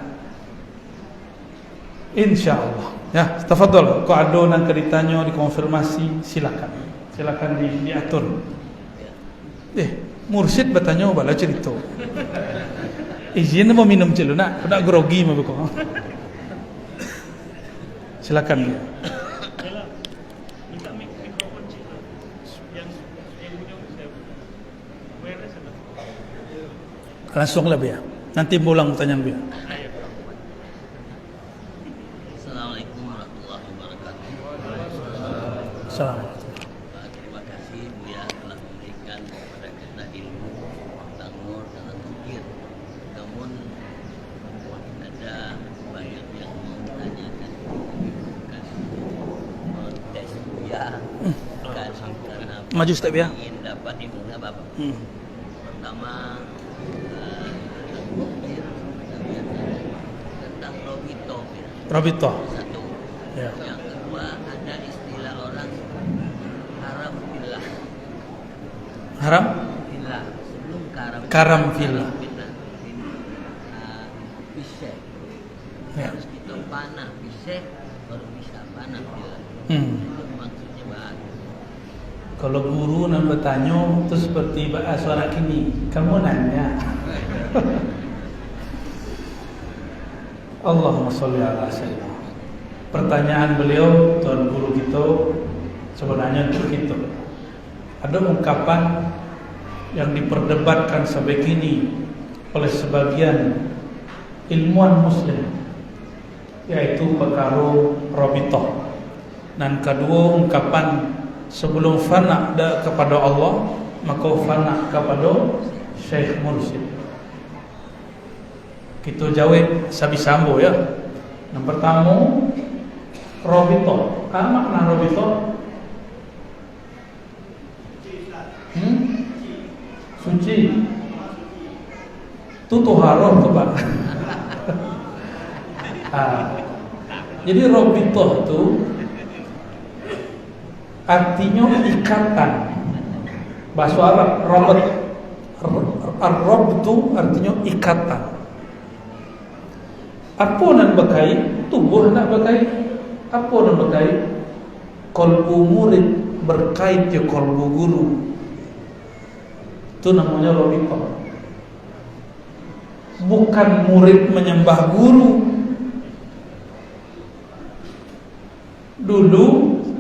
Insyaallah. Ya, tafadhol. Kok ada nang ditanya dikonfirmasi silakan. Silakan diatur. Mursyid bertanya bala cerita. Izin mau minum celu nak, nak grogi mah beko. Silakan dia. Langsung lah biar. Nanti ulang pertanyaan biar. Assalamualaikum warahmatullahi wabarakatuh. Assalamualaikum. Terima kasih Buya telah memberikan kepada kita ilmu Tangur dan Tukir. Namun ada banyak yang menanyakan bukan tes Buya karena Maju step ya. ingin dapat ilmu Bapak. Pertama tentang Robito. satu. Ya. Yang kedua ada istilah orang haram fillah. Haram? Fillah sebelum Karam fillah. Pisah. Ya. Harus kita panah pisah baru bisa panah fillah. Itu maksudnya bahasa. Kalau guru nak bertanya itu seperti bahasa orang kini, kamu nanya. Allahumma sholli ala sayyidina. Pertanyaan beliau tuan guru kita sebenarnya untuk kita. Ada ungkapan yang diperdebatkan sampai kini oleh sebagian ilmuwan muslim, yaitu perkara Rabithah. Dan kedua ungkapan sebelum fana kepada Allah, maka fana kepada Syekh Mursyid. Kita jawab sabi-sambo ya. Yang pertama, Rabithah. Apa makna Rabithah? Suci. Itu toharoh tuh Pak. Jadi Rabithah itu artinya ikatan. Bahasa Arab rabat. Ar-rab itu artinya ikatan. Apa nak berkait? Tubuh nak berkait. Apa nak berkait? Kolbu murid berkait ke kolbu guru. Itu namanya Rabithah. Bukan murid menyembah guru. Dulu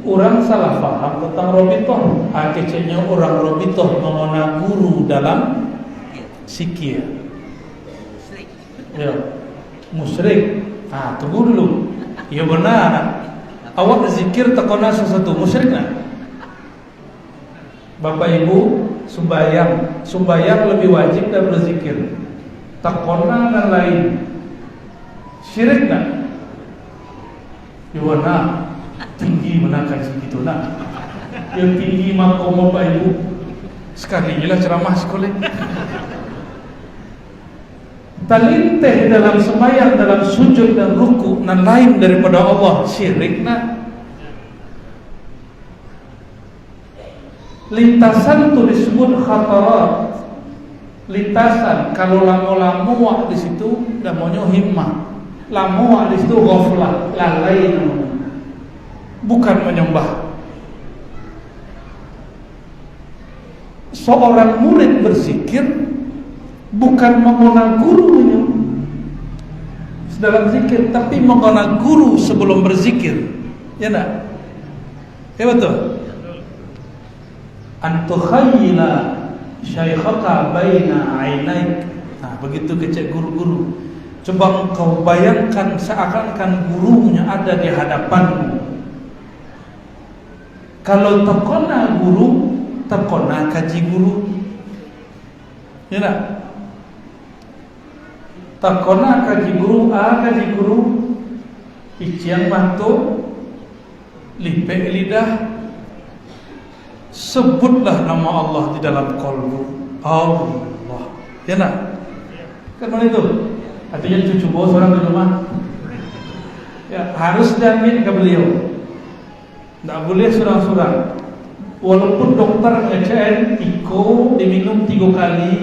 orang salah faham tentang Rabithah. Akhirnya orang Rabithah mengenal guru dalam sikir. Ya, musyrik. Tunggu dulu. Ya benar. Awak zikir takona sesuatu musyrik nak? Bapak Ibu sembahyang lebih wajib dan berzikir. Takona dan lain. Syirik nak? Ya benar. Tinggi menakan segitu nak. Yang tinggi makom Bapak Ibu. Sekali inilah ceramah sekolah. Talinteh dalam sembahyang, dalam sujud dan ruku dan lain daripada Allah, syirik nak. Lintasan itu disebut khatarat. Lintasan, kalau lamu-lamu di situ namanya himmah. Lamu di situ ghaflah, lalai namanya. Bukan menyembah. seorang murid berzikir bukan mengenal gurunya dalam zikir, tapi mengenal guru sebelum berzikir. Ya enggak? Ya betul. Antukhayyila syaikhaka baina ainaik. Nah, begitu kecek guru-guru. Coba engkau bayangkan seakan-akan gurunya ada di hadapanmu. Kalau terkena guru, terkena kaji guru. Ya enggak? Terkena kaji guru, kaji guru, iciang mantu, lipek lidah, sebutlah nama Allah di dalam qalbu. Allah. Ya nak? Kan mana itu? Artinya cucu bos orang di rumah. Ya, harus jamin ke beliau. Tak boleh surang-surang. Walaupun dokter ngecek Iko diminum 3 kali,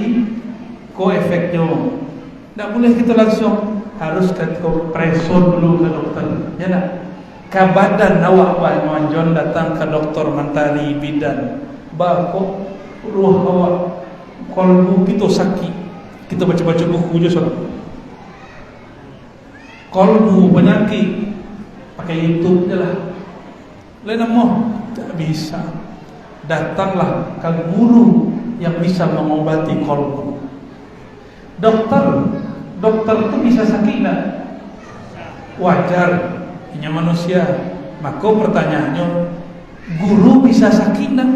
ko efeknya. Tak boleh kita langsung, harus ke kompresor dulu ke dokter. Ya nak? Ke badan awak manjon datang ke dokter mentari bidan. Bakok ruh awak kalbu kita sakit. Kita baca-baca buku je soalnya. Kalbu penyakit pakai YouTube je lah. Lain nama tak bisa. Datanglah ke guru yang bisa mengobati kalbu. Dokter itu bisa sakit tak? Wajar, hanya manusia. Maka pertanyaannya, guru bisa sakit tak?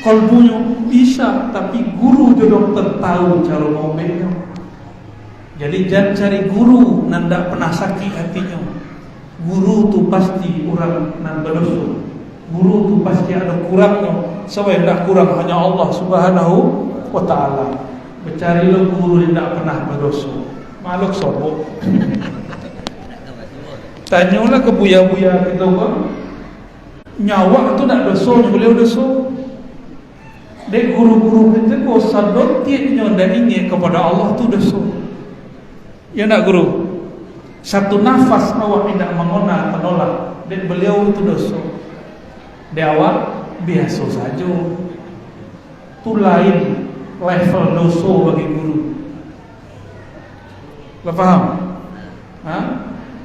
Kalbunya bisa, tapi guru je dokter tahu cara ngobeknya. Jadi jangan cari guru yang tak pernah sakit hatinya. Guru tu pasti orang nan berdosa. Guru tu pasti ada kurangnya. Sebab yang tak kurang hanya Allah Subhanahu wa ta'ala. Mencarilah guru yang tak pernah berdosa. Makhluk sobok. Tanyalah ke buya-buya kita kan, nyawa tu tak dosa, beliau dosa. Dek guru-guru kita kau sadar tiapnya dan ingat kepada Allah tu dosa. Ya nak guru? Satu nafas awak tidak menolak. Dek beliau itu dosa. Dek awak biasa saja. Tu lain level dosa bagi guru. Lo faham?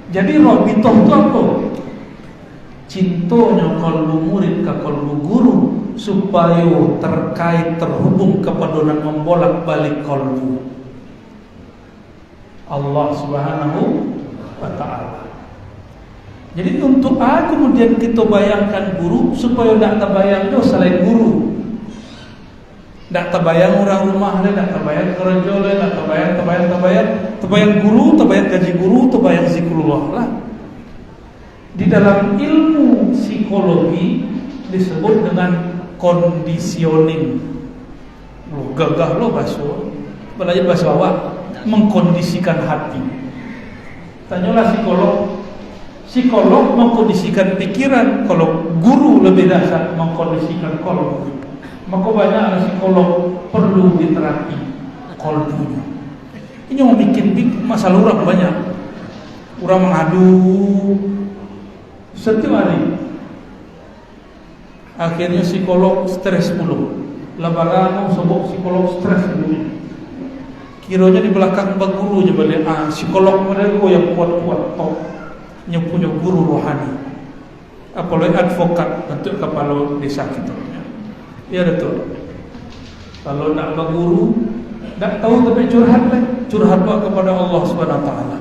Jadi rabitoh itu apa? Cintanya kalbu murid ke kalbu guru supaya terhubung kepada dan membolak-balik kalbu Allah Subhanahu wa ta'ala. Jadi untuk kemudian kita bayangkan guru supaya tidak terbayang selain guru. Tak terbayang orang rumah lain, tak terbayang kerja lain, tak terbayang guru, terbayang gaji guru, terbayang zikrullah lah. Di dalam ilmu psikologi disebut dengan conditioning. Gagah lo belajar bahasa awak, mengkondisikan hati. Tanyalah psikolog mengkondisikan pikiran, kalau guru lebih dasar mengkondisikan qalbu. Maka banyak psikolog perlu diterapi kalbunya. Ini yang bikin masalah orang banyak. Orang mengadu setiap hari. Akhirnya psikolog stres puluh. Lebaran sobok psikolog stres puluh. Kiranya di belakang guru je balik. Psikolog mereka yang kuat-kuat top. Yang punya guru rohani. Apalagi advokat untuk kepala desa kita. Ya betul. Kalau nak berguru, tak tahu tapi curhatlah kepada Allah Subhanahu wa taala.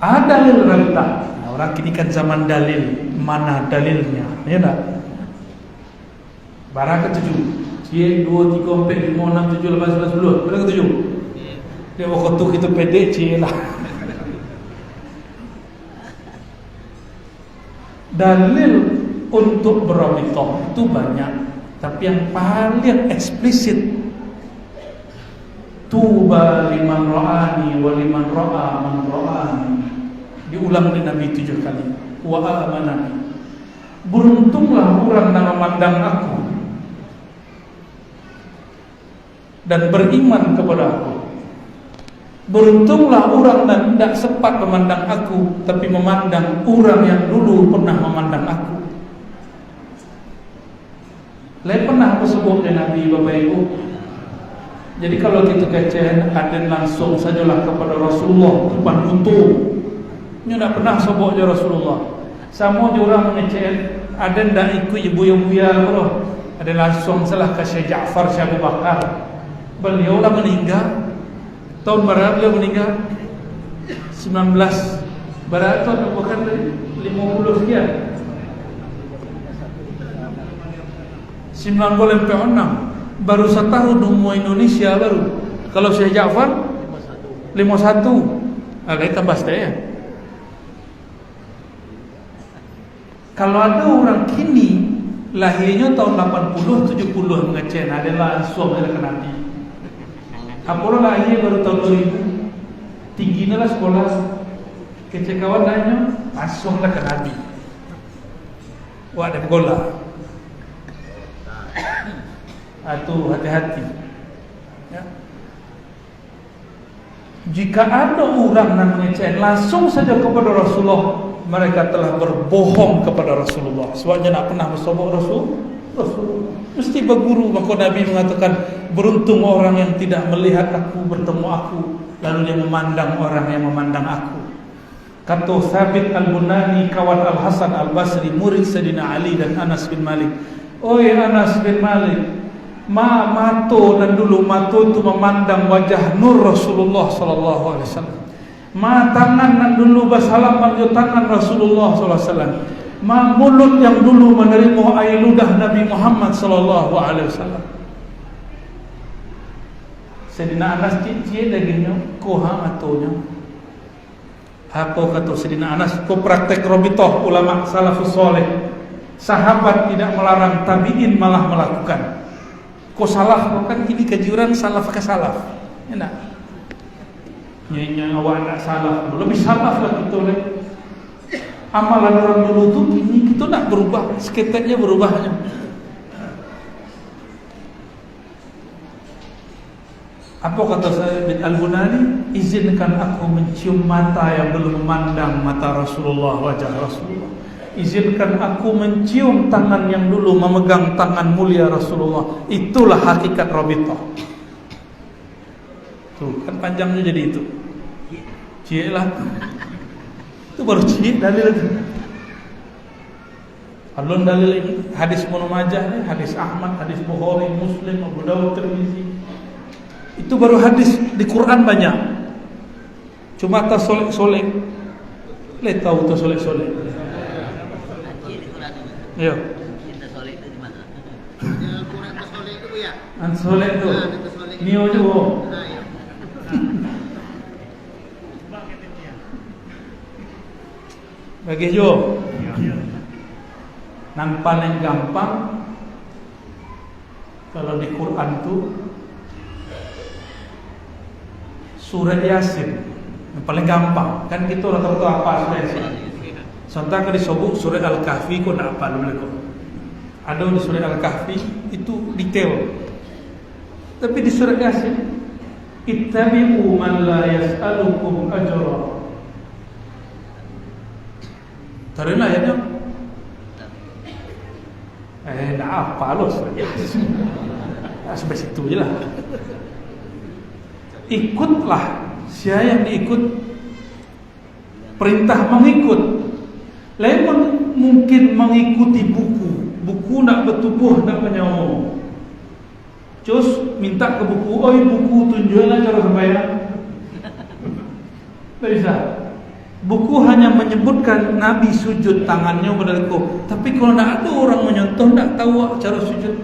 Ada dalil rantah. Orang kini kan zaman dalil, mana dalilnya? Ya tak? Barang ke-7. Cie 2 3 4 5 6 7 8 9 10. Barang ke-7. Dia waktu kita pede cie lah. Dalil untuk berabitoh itu banyak, tapi yang paling eksplisit tuba liman ra'ani wa liman ra'a man ra'ani, diulang di Nabi 7 kali. Wa amanani, beruntunglah orang yang memandang aku dan beriman kepada aku. Beruntunglah orang yang tidak sempat memandang aku, tapi memandang orang yang dulu pernah memandang aku. Lain pernah aku sebutnya Nabi Bapak Ibu. Jadi kalau kita kecehan aden langsung sajalah kepada Rasulullah depan untung. Nya tak pernah sebutnya Rasulullah. Sama je orang mengecehan aden dak ikut buya-buya Allah. Aden langsung salah ke Syekh Ja'far Syekh Abu Bakar. Beliau dah meninggal. Tahun berapa beliau meninggal? 19 berapa tahun bukan 50 sekian. 96 baru setahun umur Indonesia baru. Kalau Syekh Ja'far 51. Agak tambah setengah. Kalau ada orang kini lahirnya tahun 80 70 mengecen adalah langsung ada ke Nabi. Apabila lahir baru tahun 2000 tingginya lah sekolah kecekawan nanya langsung lah ke Nabi. Wah ada gola. Atuh hati-hati ya. Jika ada orang yang mengecewakan langsung saja kepada Rasulullah, mereka telah berbohong kepada Rasulullah. Sebabnya nak pernah bersobok Rasulullah mesti berguru. Maka Nabi mengatakan, beruntung orang yang tidak melihat aku bertemu aku, lalu dia memandang orang yang memandang aku. Kata Thabit Al-Bunani, kawan Al-Hasan Al-Basri, murid Sayyidina Ali dan Anas bin Malik. Oi Anas bin Malik, mato dan dulu mato itu memandang wajah nur Rasulullah sallallahu alaihi wasallam. Tangan dan dulu bersalaman ke tangan Rasulullah sallallahu alaihi wasallam. Mulut yang dulu menerima air ludah Nabi Muhammad sallallahu alaihi wasallam. Sayyidina Anas cici dagingnya koha matonya. Apa kata Sayyidina Anas? Ko praktek robitoh ulama salafus soleh. Sahabat tidak melarang, tabi'in malah melakukan. Kok salah? Kan ini kejuran salaf ke salaf. Enak. Nyanyi awak nak salaf, lebih salaf lah kita leh. Amalan orang dulu tu ini kita nak berubah, seketiknya berubahnya. Apa kata saya bin Al-Bunani? Izinkan aku mencium mata yang belum memandang mata Rasulullah, wajah Rasulullah. Izinkan aku mencium tangan yang dulu memegang tangan mulia Rasulullah. Itulah hakikat Rabithah. Tuh kan panjangnya jadi itu. Cie lah. Itu baru cie dalil itu. Alun dalil ini hadis Ibnu Majah, hadis Ahmad, hadis Bukhari, Muslim, Abu Dawud, Tirmizi. Itu baru hadis di Quran banyak. Cuma tak solek-solek. Le tahu tak solek-solek. Ya. Kita soleh itu di mana? Quran soleh itu ya. An solek tu. Nio juga. Ya. Bagi jo. Nang paling gampang kalau di Quran tu surat Yasin. Yang paling gampang. Kan kita rata-rata apa surat Yasin. Contoh kalau disebut surat Al-Kahfi kau nak apa dulu kau? Ada di surat Al-Kahfi itu detail. Tapi di surat Yasin, ittabi'u man la yas'alukum ajra. Terima ayatnya? Nak apa lo surat Yasin? Sampai situ je lah. Ikutlah. Siapa yang diikut? Perintah mengikut. Lain pun mungkin mengikuti buku nak bertubuh nak menyawa. Terus minta ke buku, oi buku tunjuklah cara sembahyang. Tak bisa. Buku hanya menyebutkan Nabi sujud tangannya pada aku. Tapi kalau tak ada orang menyentuh, tak tahu cara sujud.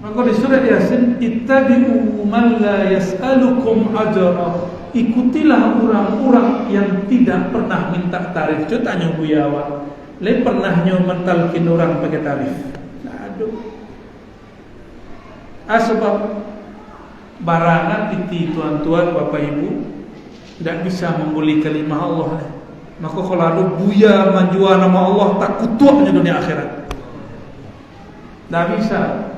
Maka di surat Yasin, ittabi'u man la yas'alukum ajra. Ikutilah orang-orang yang tidak pernah minta tarif. Coba tanya Buya awak. Le pernahnya mentalkin orang pakai tarif? Aduh. Sebab barangan titi tuan-tuan, bapak ibu tidak bisa membuli kalimah Allah. Maka kalau ada Buya menjual nama Allah, tak kutuaknya dunia akhirat. Tak bisa.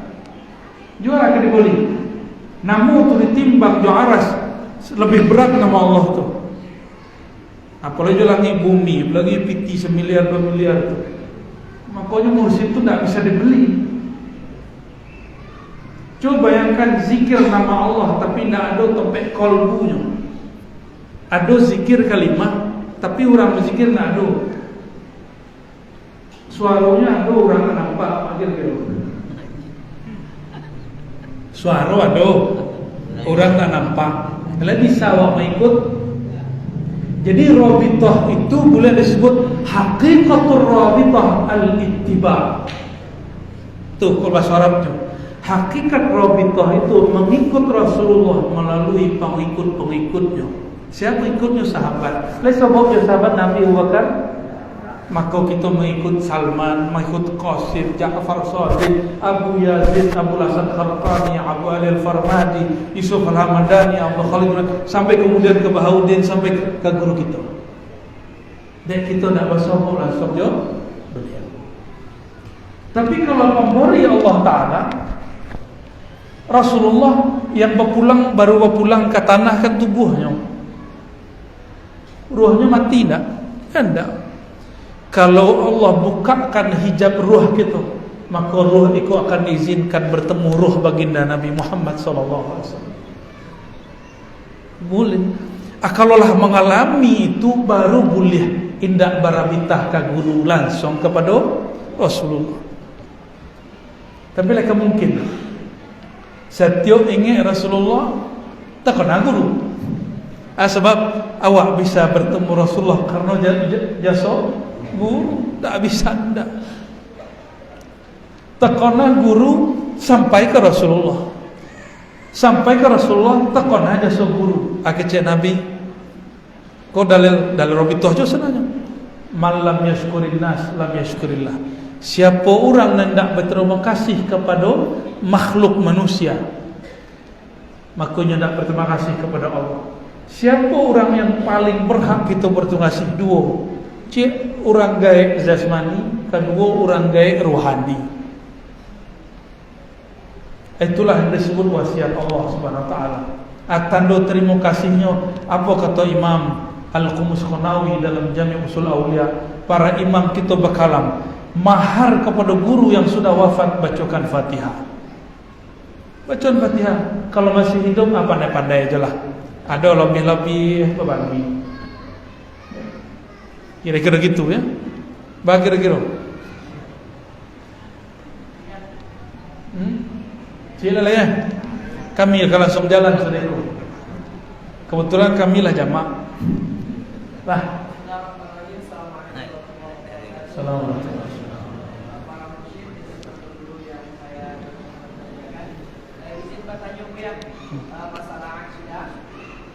Jual akan dibeli. Namun tu ditimbang juaras. Lebih berat nama Allah tu. Apalagi langit bumi, apalagi piti 1 miliar 2 miliar tu. Makanya mursyid itu tidak bisa dibeli. Coba bayangkan zikir nama Allah tapi tidak ada topek kolbunya. Ada zikir kalimah tapi orang berzikir tidak ada. Suaranya ada orang tak nampak. Suara ada orang tak nampak. Kalau bisa awak mengikut. Jadi rabithah itu boleh disebut haqiqatul rabithah al-ittiba. Tuh kalau bahasa Arabnya. Hakikat rabithah itu mengikut Rasulullah melalui pengikut-pengikutnya. Siapa pengikutnya? Sahabat. Lain sebabnya sahabat Nabi Abu Bakar. Maka kita mengikut Salman, mengikut Qasim, Ja'far Shadiq, Abu Yazid, Abu Hasan Kharqani, Abu Ali Al-Farmadi, Yusuf Al-Hamadani, Abu Khalid, sampai kemudian ke Bahauddin, sampai ke guru kita. Dan kita tidak bersombong langsung jawab beliau. Tapi kalau memberi Allah Ta'ala, Rasulullah yang baru berpulang ke tanah kan tubuhnya, ruhnya mati tak? Kan tak. Kalau Allah bukakan hijab ruh kita, maka ruh itu akan diizinkan bertemu ruh baginda Nabi Muhammad SAW. Boleh. Kalaulah mengalami itu baru boleh indak barabitah ke guru langsung kepada Rasulullah. Tapi leka mungkin setiap ingin Rasulullah tak kena guru. Sebab awak bisa bertemu Rasulullah karena jasa guru, tak bisa tak. Tak kena guru sampai ke Rasulullah. Sampai ke Rasulullah tak kena jasa guru. Akecek Nabi. Kau dalil rabithah jo senanya. Man lam yashkurin nas lam yashkurillah. Siapa orang yang tidak berterima kasih kepada makhluk manusia, makanya tidak berterima kasih kepada Allah. Siapa orang yang paling berhak kita berterima kasih? Dua. Orang gaya jasmani, kedua orang gaya rohani. Itulah yang disebut wasiat Allah Subhanahu Wa Taala. Tanda terima kasihnya apa kata Imam Al-Qumus Khonawi dalam Jami' Usul Aulia? Para imam kita berkalam, mahar kepada guru yang sudah wafat bacakan Fatihah. Bacaan Fatihah. Kalau masih hidup pandai-pandai aja lah. Ada lebih-lebih berbagi. Kira-kira gitu ya. Kira-kira. Sila lah ya. Kami akan langsung jalan sudah itu. Kebetulan kami lah jamak. Lah. Assalamualaikum. Masalah akidah,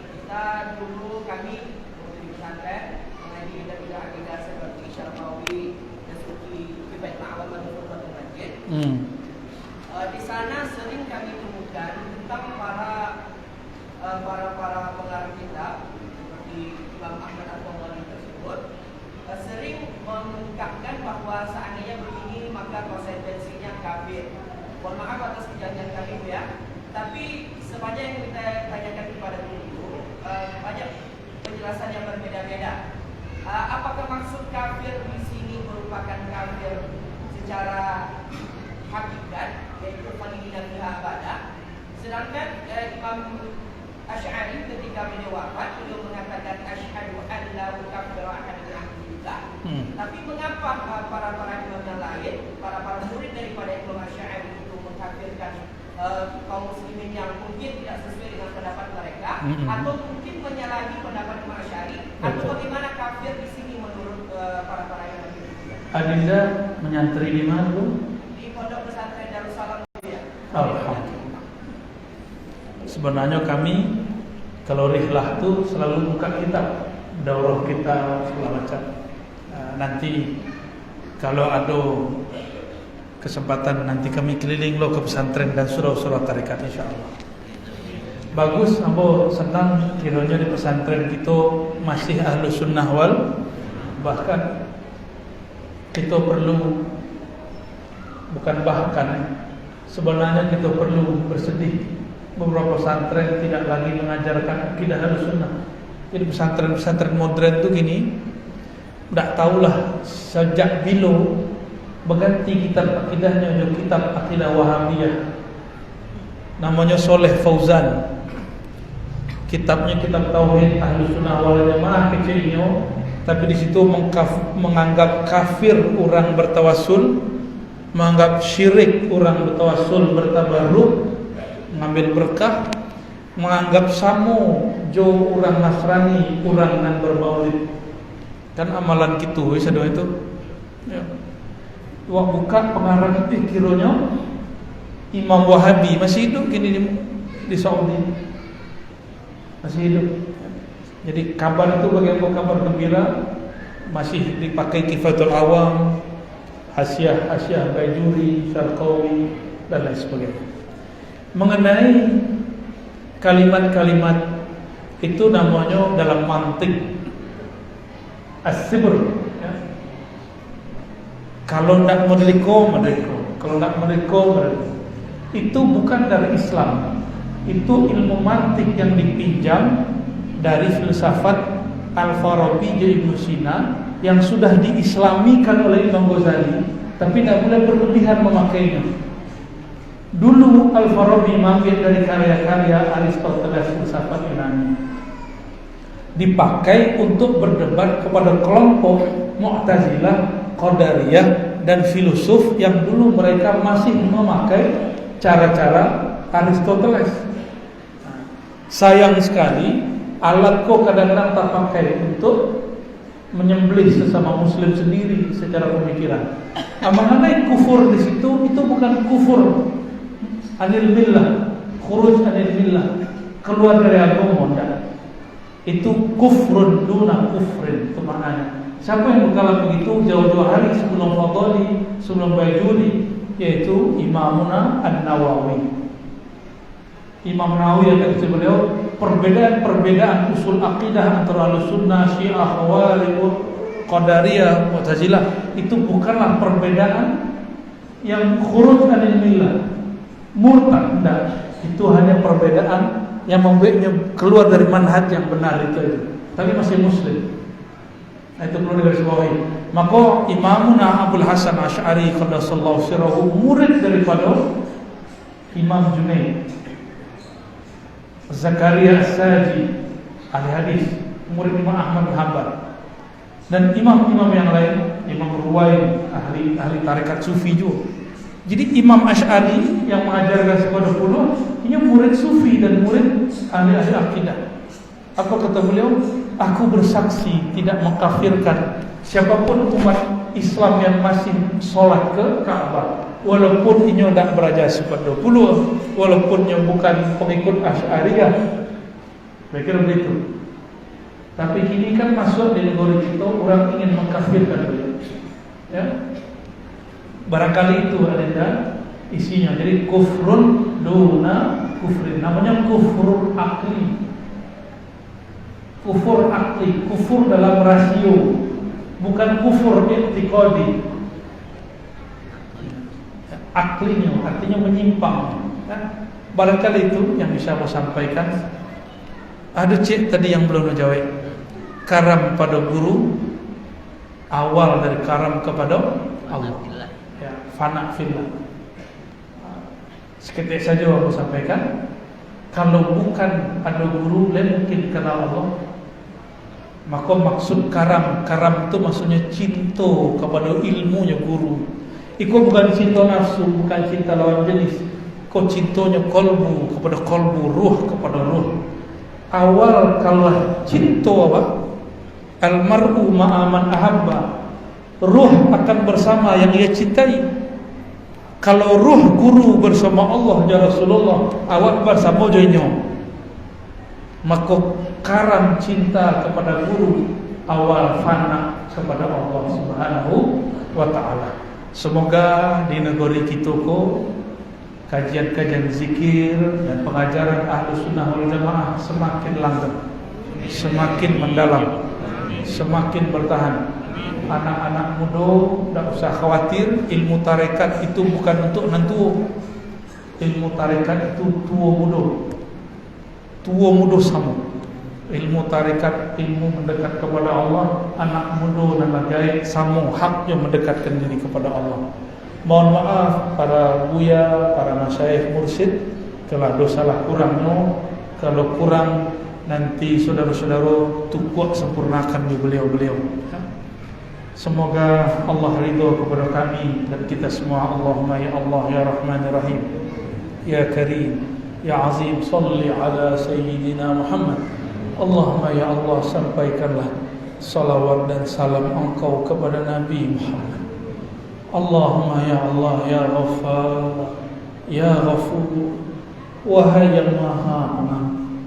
kita dulu kami di pesantren mengaji bidang akidah seperti Syarmawi dan seperti Bait Ta'awun dan Furqatul Majid. Di sana sering kami temukan tentang para pengarang kitab seperti Imam Ahmad Al-Ghazali tersebut sering mengungkapkan bahwa seandainya begini maka konsekuensinya kafir. Mohon maaf atas kejadian kami ya. Tapi sepanjang yang kita tanyakan kepada guru, banyak penjelasan yang berbeda-beda. Apakah maksud kafir di sini merupakan kafir secara hakikat, yaitu pendidikan pihak abadah? Sedangkan Imam Asy'ari ketika beliau wafat, beliau mengatakan asyhadu an la yukaffira ahadan ahadillah. Tapi mengapa para imam yang lain, para murid daripada Imam Asy'ari itu mengkafirkan kaum muslimin yang mungkin tidak sesuai dengan pendapat mereka, atau mungkin menyalahi pendapat Imam Asy'ari, atau bagaimana kafir di sini menurut para imam itu? Adinda menyantri di mana Bu? Di Pondok Pesantren Darussalam ya. Alhamdulillah. Sebenarnya kami kalau rihlah tu selalu buka kitab, daurah kita segala macam. Nanti kalau ada kesempatan nanti kami keliling lo ke pesantren dan surau-surau tarekat insyaAllah. Bagus, ambo senang kiranya di pesantren kita masih ahlu sunnah wal. Bahkan kita perlu, bukan bahkan, sebenarnya kita perlu bersedih. Beberapa pesantren tidak lagi mengajarkan akidah ahlu sunnah. Jadi pesantren-pesantren modern tu gini, tak tahulah sejak bila berganti kitab akidahnya jadi kitab akidah Wahabiyah. Namanya Soleh Fauzan. Kitabnya kitab tauhid Ahlus Sunnah wal Jamaah kecilnya, tapi di situ menganggap kafir orang bertawassul, menganggap syirik orang bertawassul bertabarruk, mengambil berkah, menganggap samo jo orang Nasrani orang nan bermaulid. Kan amalan gitu sadua itu. Ya. Wak buka pengarang kironya Imam Wahabi masih hidup kini di Saudi. Masih hidup. Jadi kabar itu bagaimana kabar gembira masih dipakai Kifatul Awam, Hasyiah Bajuri, Syarqawi dan lain sebagainya. Mengenai kalimat-kalimat itu namanya dalam mantik as-sibr, ya. Kalau tidak merdeka, kalau tidak merdeka. Itu bukan dari Islam. Itu ilmu mantik yang dipinjam dari filsafat Al-Farabi Ibnu Sina yang sudah diislamikan oleh Imam Ghazali, tapi tidak boleh berlebihan memakainya. Dulu Al-Farabi mengambil dari karya-karya Aristoteles filsafat Yunani, dipakai untuk berdebat kepada kelompok Mu'tazilah, Qadariyah dan filosof yang dulu mereka masih memakai cara-cara Aristoteles. Sayang sekali alat kok kadang-kadang tak pakai untuk menyembelih sesama muslim sendiri secara pemikiran. Mengenai kufur di situ, itu bukan kufur anil millah, khuruj anil millah, keluar dari agama, enggak. Itu kufrun duna kufrin, itu maknanya. Siapa yang berkala begitu jauh-jauh hari sebelum Fadhali, sebelum Bajuri, yaitu Imamuna An-Nawawi. Imam Nawawi yang kata beliau, perbedaan usul akidah antara Ahlussunnah, Syiah, Khawarij, Qadariyah, Mu'tazilah itu bukanlah perbedaan yang khuruj anil millah, murtad, enggak. Itu hanya perbedaan yang membuatnya keluar dari manhaj yang benar itu. Tapi masih muslim. Nah, itu perlu digarisbawahi. Maka Imamuna Abul Hasan Asy'ari qaddasallahu sirrahu murid daripada Imam Junaid, Zakaria As-Saji ahli hadis, murid Imam Ahmad bin Hanbal, dan imam-imam yang lain, Imam Ruwain ahli tarekat Sufi juga. Jadi Imam Asy'ari yang mengajarkan kepada puluh ini murid Sufi dan murid ahli akidah. Apa kata beliau? Aku bersaksi tidak mengkafirkan siapapun umat Islam yang masih sholat ke Ka'bah, walaupun ini tidak beraja seperti 20, walaupun ini bukan pengikut Asy'ariyah. Pikir begitu. Tapi kini kan masuk di negara kita orang ingin mengkafirkan beliau. Ya. Barangkali itu ada isinya. Jadi kufrun duna kufrin, namanya kufur akli. Kufur akli, kufur dalam rasio, bukan kufur i'tiqadi. Aklinya, artinya menyimpang. Kan? Barangkali itu yang bisa saya sampaikan. Ada cik tadi yang belum dijawab. Karam pada guru, awal dari karam kepada Allah. Ya, fana fillah. Seketik saja aku sampaikan. Kalau bukan ada guru, lain mungkin kenal Allah. Maka maksud karam itu maksudnya cinta kepada ilmunya guru. Iku bukan cinta nafsu, bukan cinta lawan jenis. Kau cintanya kolbu kepada kolbu, ruh kepada ruh. Awal kalau cinta apa? Almar'u ma'aman ahabba. Ruh akan bersama yang ia cintai. Kalau ruh guru bersama Allah ya Rasulullah, awak bersama joinnya. Maka karam cinta kepada guru awal fana kepada Allah Subhanahu wa ta'ala. Semoga di negeri kita kajian-kajian zikir dan pengajaran Ahlus Sunnah wal Jamaah semakin langgeng, semakin mendalam, semakin bertahan. Anak-anak muda tidak usah khawatir, ilmu tarekat itu bukan untuk nentu. Ilmu tarekat itu tua muda sama. ilmu tarikat, ilmu mendekat kepada Allah, anak muda dan lagai samu hak yang mendekatkan diri kepada Allah. Mohon maaf para buya, para masyayikh mursyid kalau dosalah kurangnya, kalau kurang nanti saudara-saudara tukuak sempurnakan di beliau-beliau. Semoga Allah ridho kepada kami dan kita semua. Allahumma ya Allah ya Rahman ya Rahim ya Karim ya Azim, salli ala Sayyidina Muhammad. Allahumma ya Allah, sampaikanlah salawat dan salam engkau kepada Nabi Muhammad. Allahumma ya Allah ya Ghaffar ya Ghafur, wahai yang maha pengampun,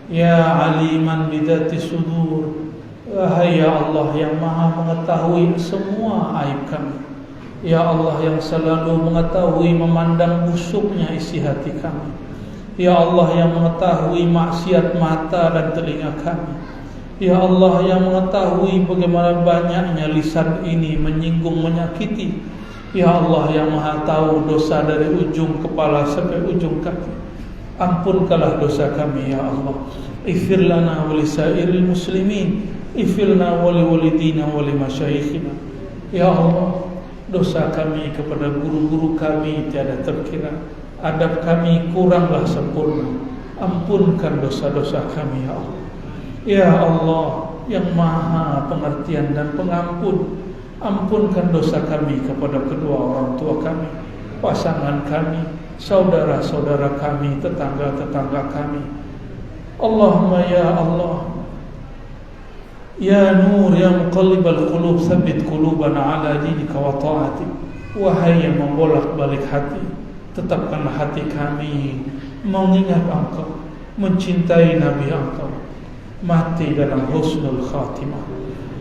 ya aliman bidati sudur, wahai ya Allah yang maha mengetahui semua aib kami, ya Allah yang selalu mengetahui memandang busuknya isi hati kami, ya Allah yang mengetahui maksiat mata dan telinga kami, ya Allah yang mengetahui bagaimana banyaknya lisan ini menyinggung, menyakiti, ya Allah yang maha tahu dosa dari ujung kepala sampai ujung kaki. Ampunkanlah dosa kami ya Allah. Ighfir lana wa lisairil muslimin, ighfirna wa liwalidina wa limasyayikhina. Ya Allah, dosa kami kepada guru-guru kami tiada terkira, adab kami kuranglah sempurna. Ampunkan dosa-dosa kami ya Allah. Ya Allah yang maha pengertian dan pengampun, ampunkan dosa kami kepada kedua orang tua kami, pasangan kami, saudara-saudara kami, tetangga-tetangga kami. Allahumma ya Allah, ya Nur ya Muqallibal Qulub, tsabbit qulubana ala dinika wa ta'atik. Wahai yang membolak-balik hati, tetapkanlah hati kami mengingat Engkau, mencintai Nabi Engkau, mati dalam husnul khatimah.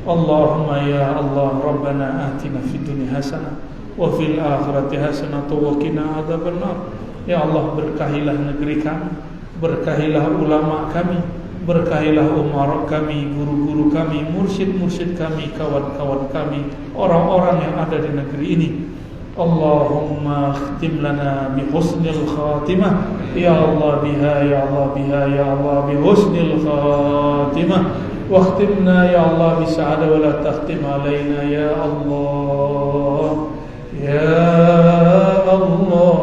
Allahumma ya Allah, Rabbana atina fid dunya hasanah wa fil akhirati hasanah wa qina adzabannar. Ya Allah, berkahilah negeri kami, berkahilah ulama kami, berkahilah umara kami, guru-guru kami, mursyid-mursyid kami, kawan-kawan kami, orang-orang yang ada di negeri ini. Allahumma khtim lana bi husnil khatimah. Ya Allah biha, ya Allah biha, ya Allah bi husnil khatimah. Wakhtimna ya Allah bi sa'ada wa la takhtim alaina ya Allah. Ya Allah,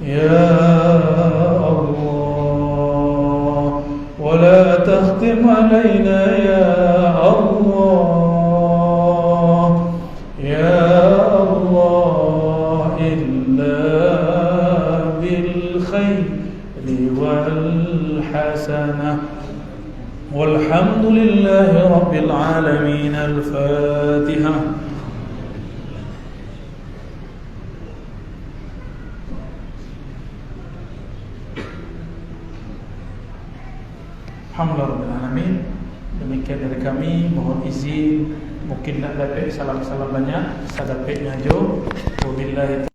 ya Allah, wa la takhtim alaina ya Allah, ya Allah, illa bil khairi wal hasanah. Walhamdulillahi rabbil alamin. Al-Fatihah. Alhamdulillah. Demikian dari kami, mohon izin mungkin nak dapat salam-salam banyak, sadapatnya jo. Wabillahi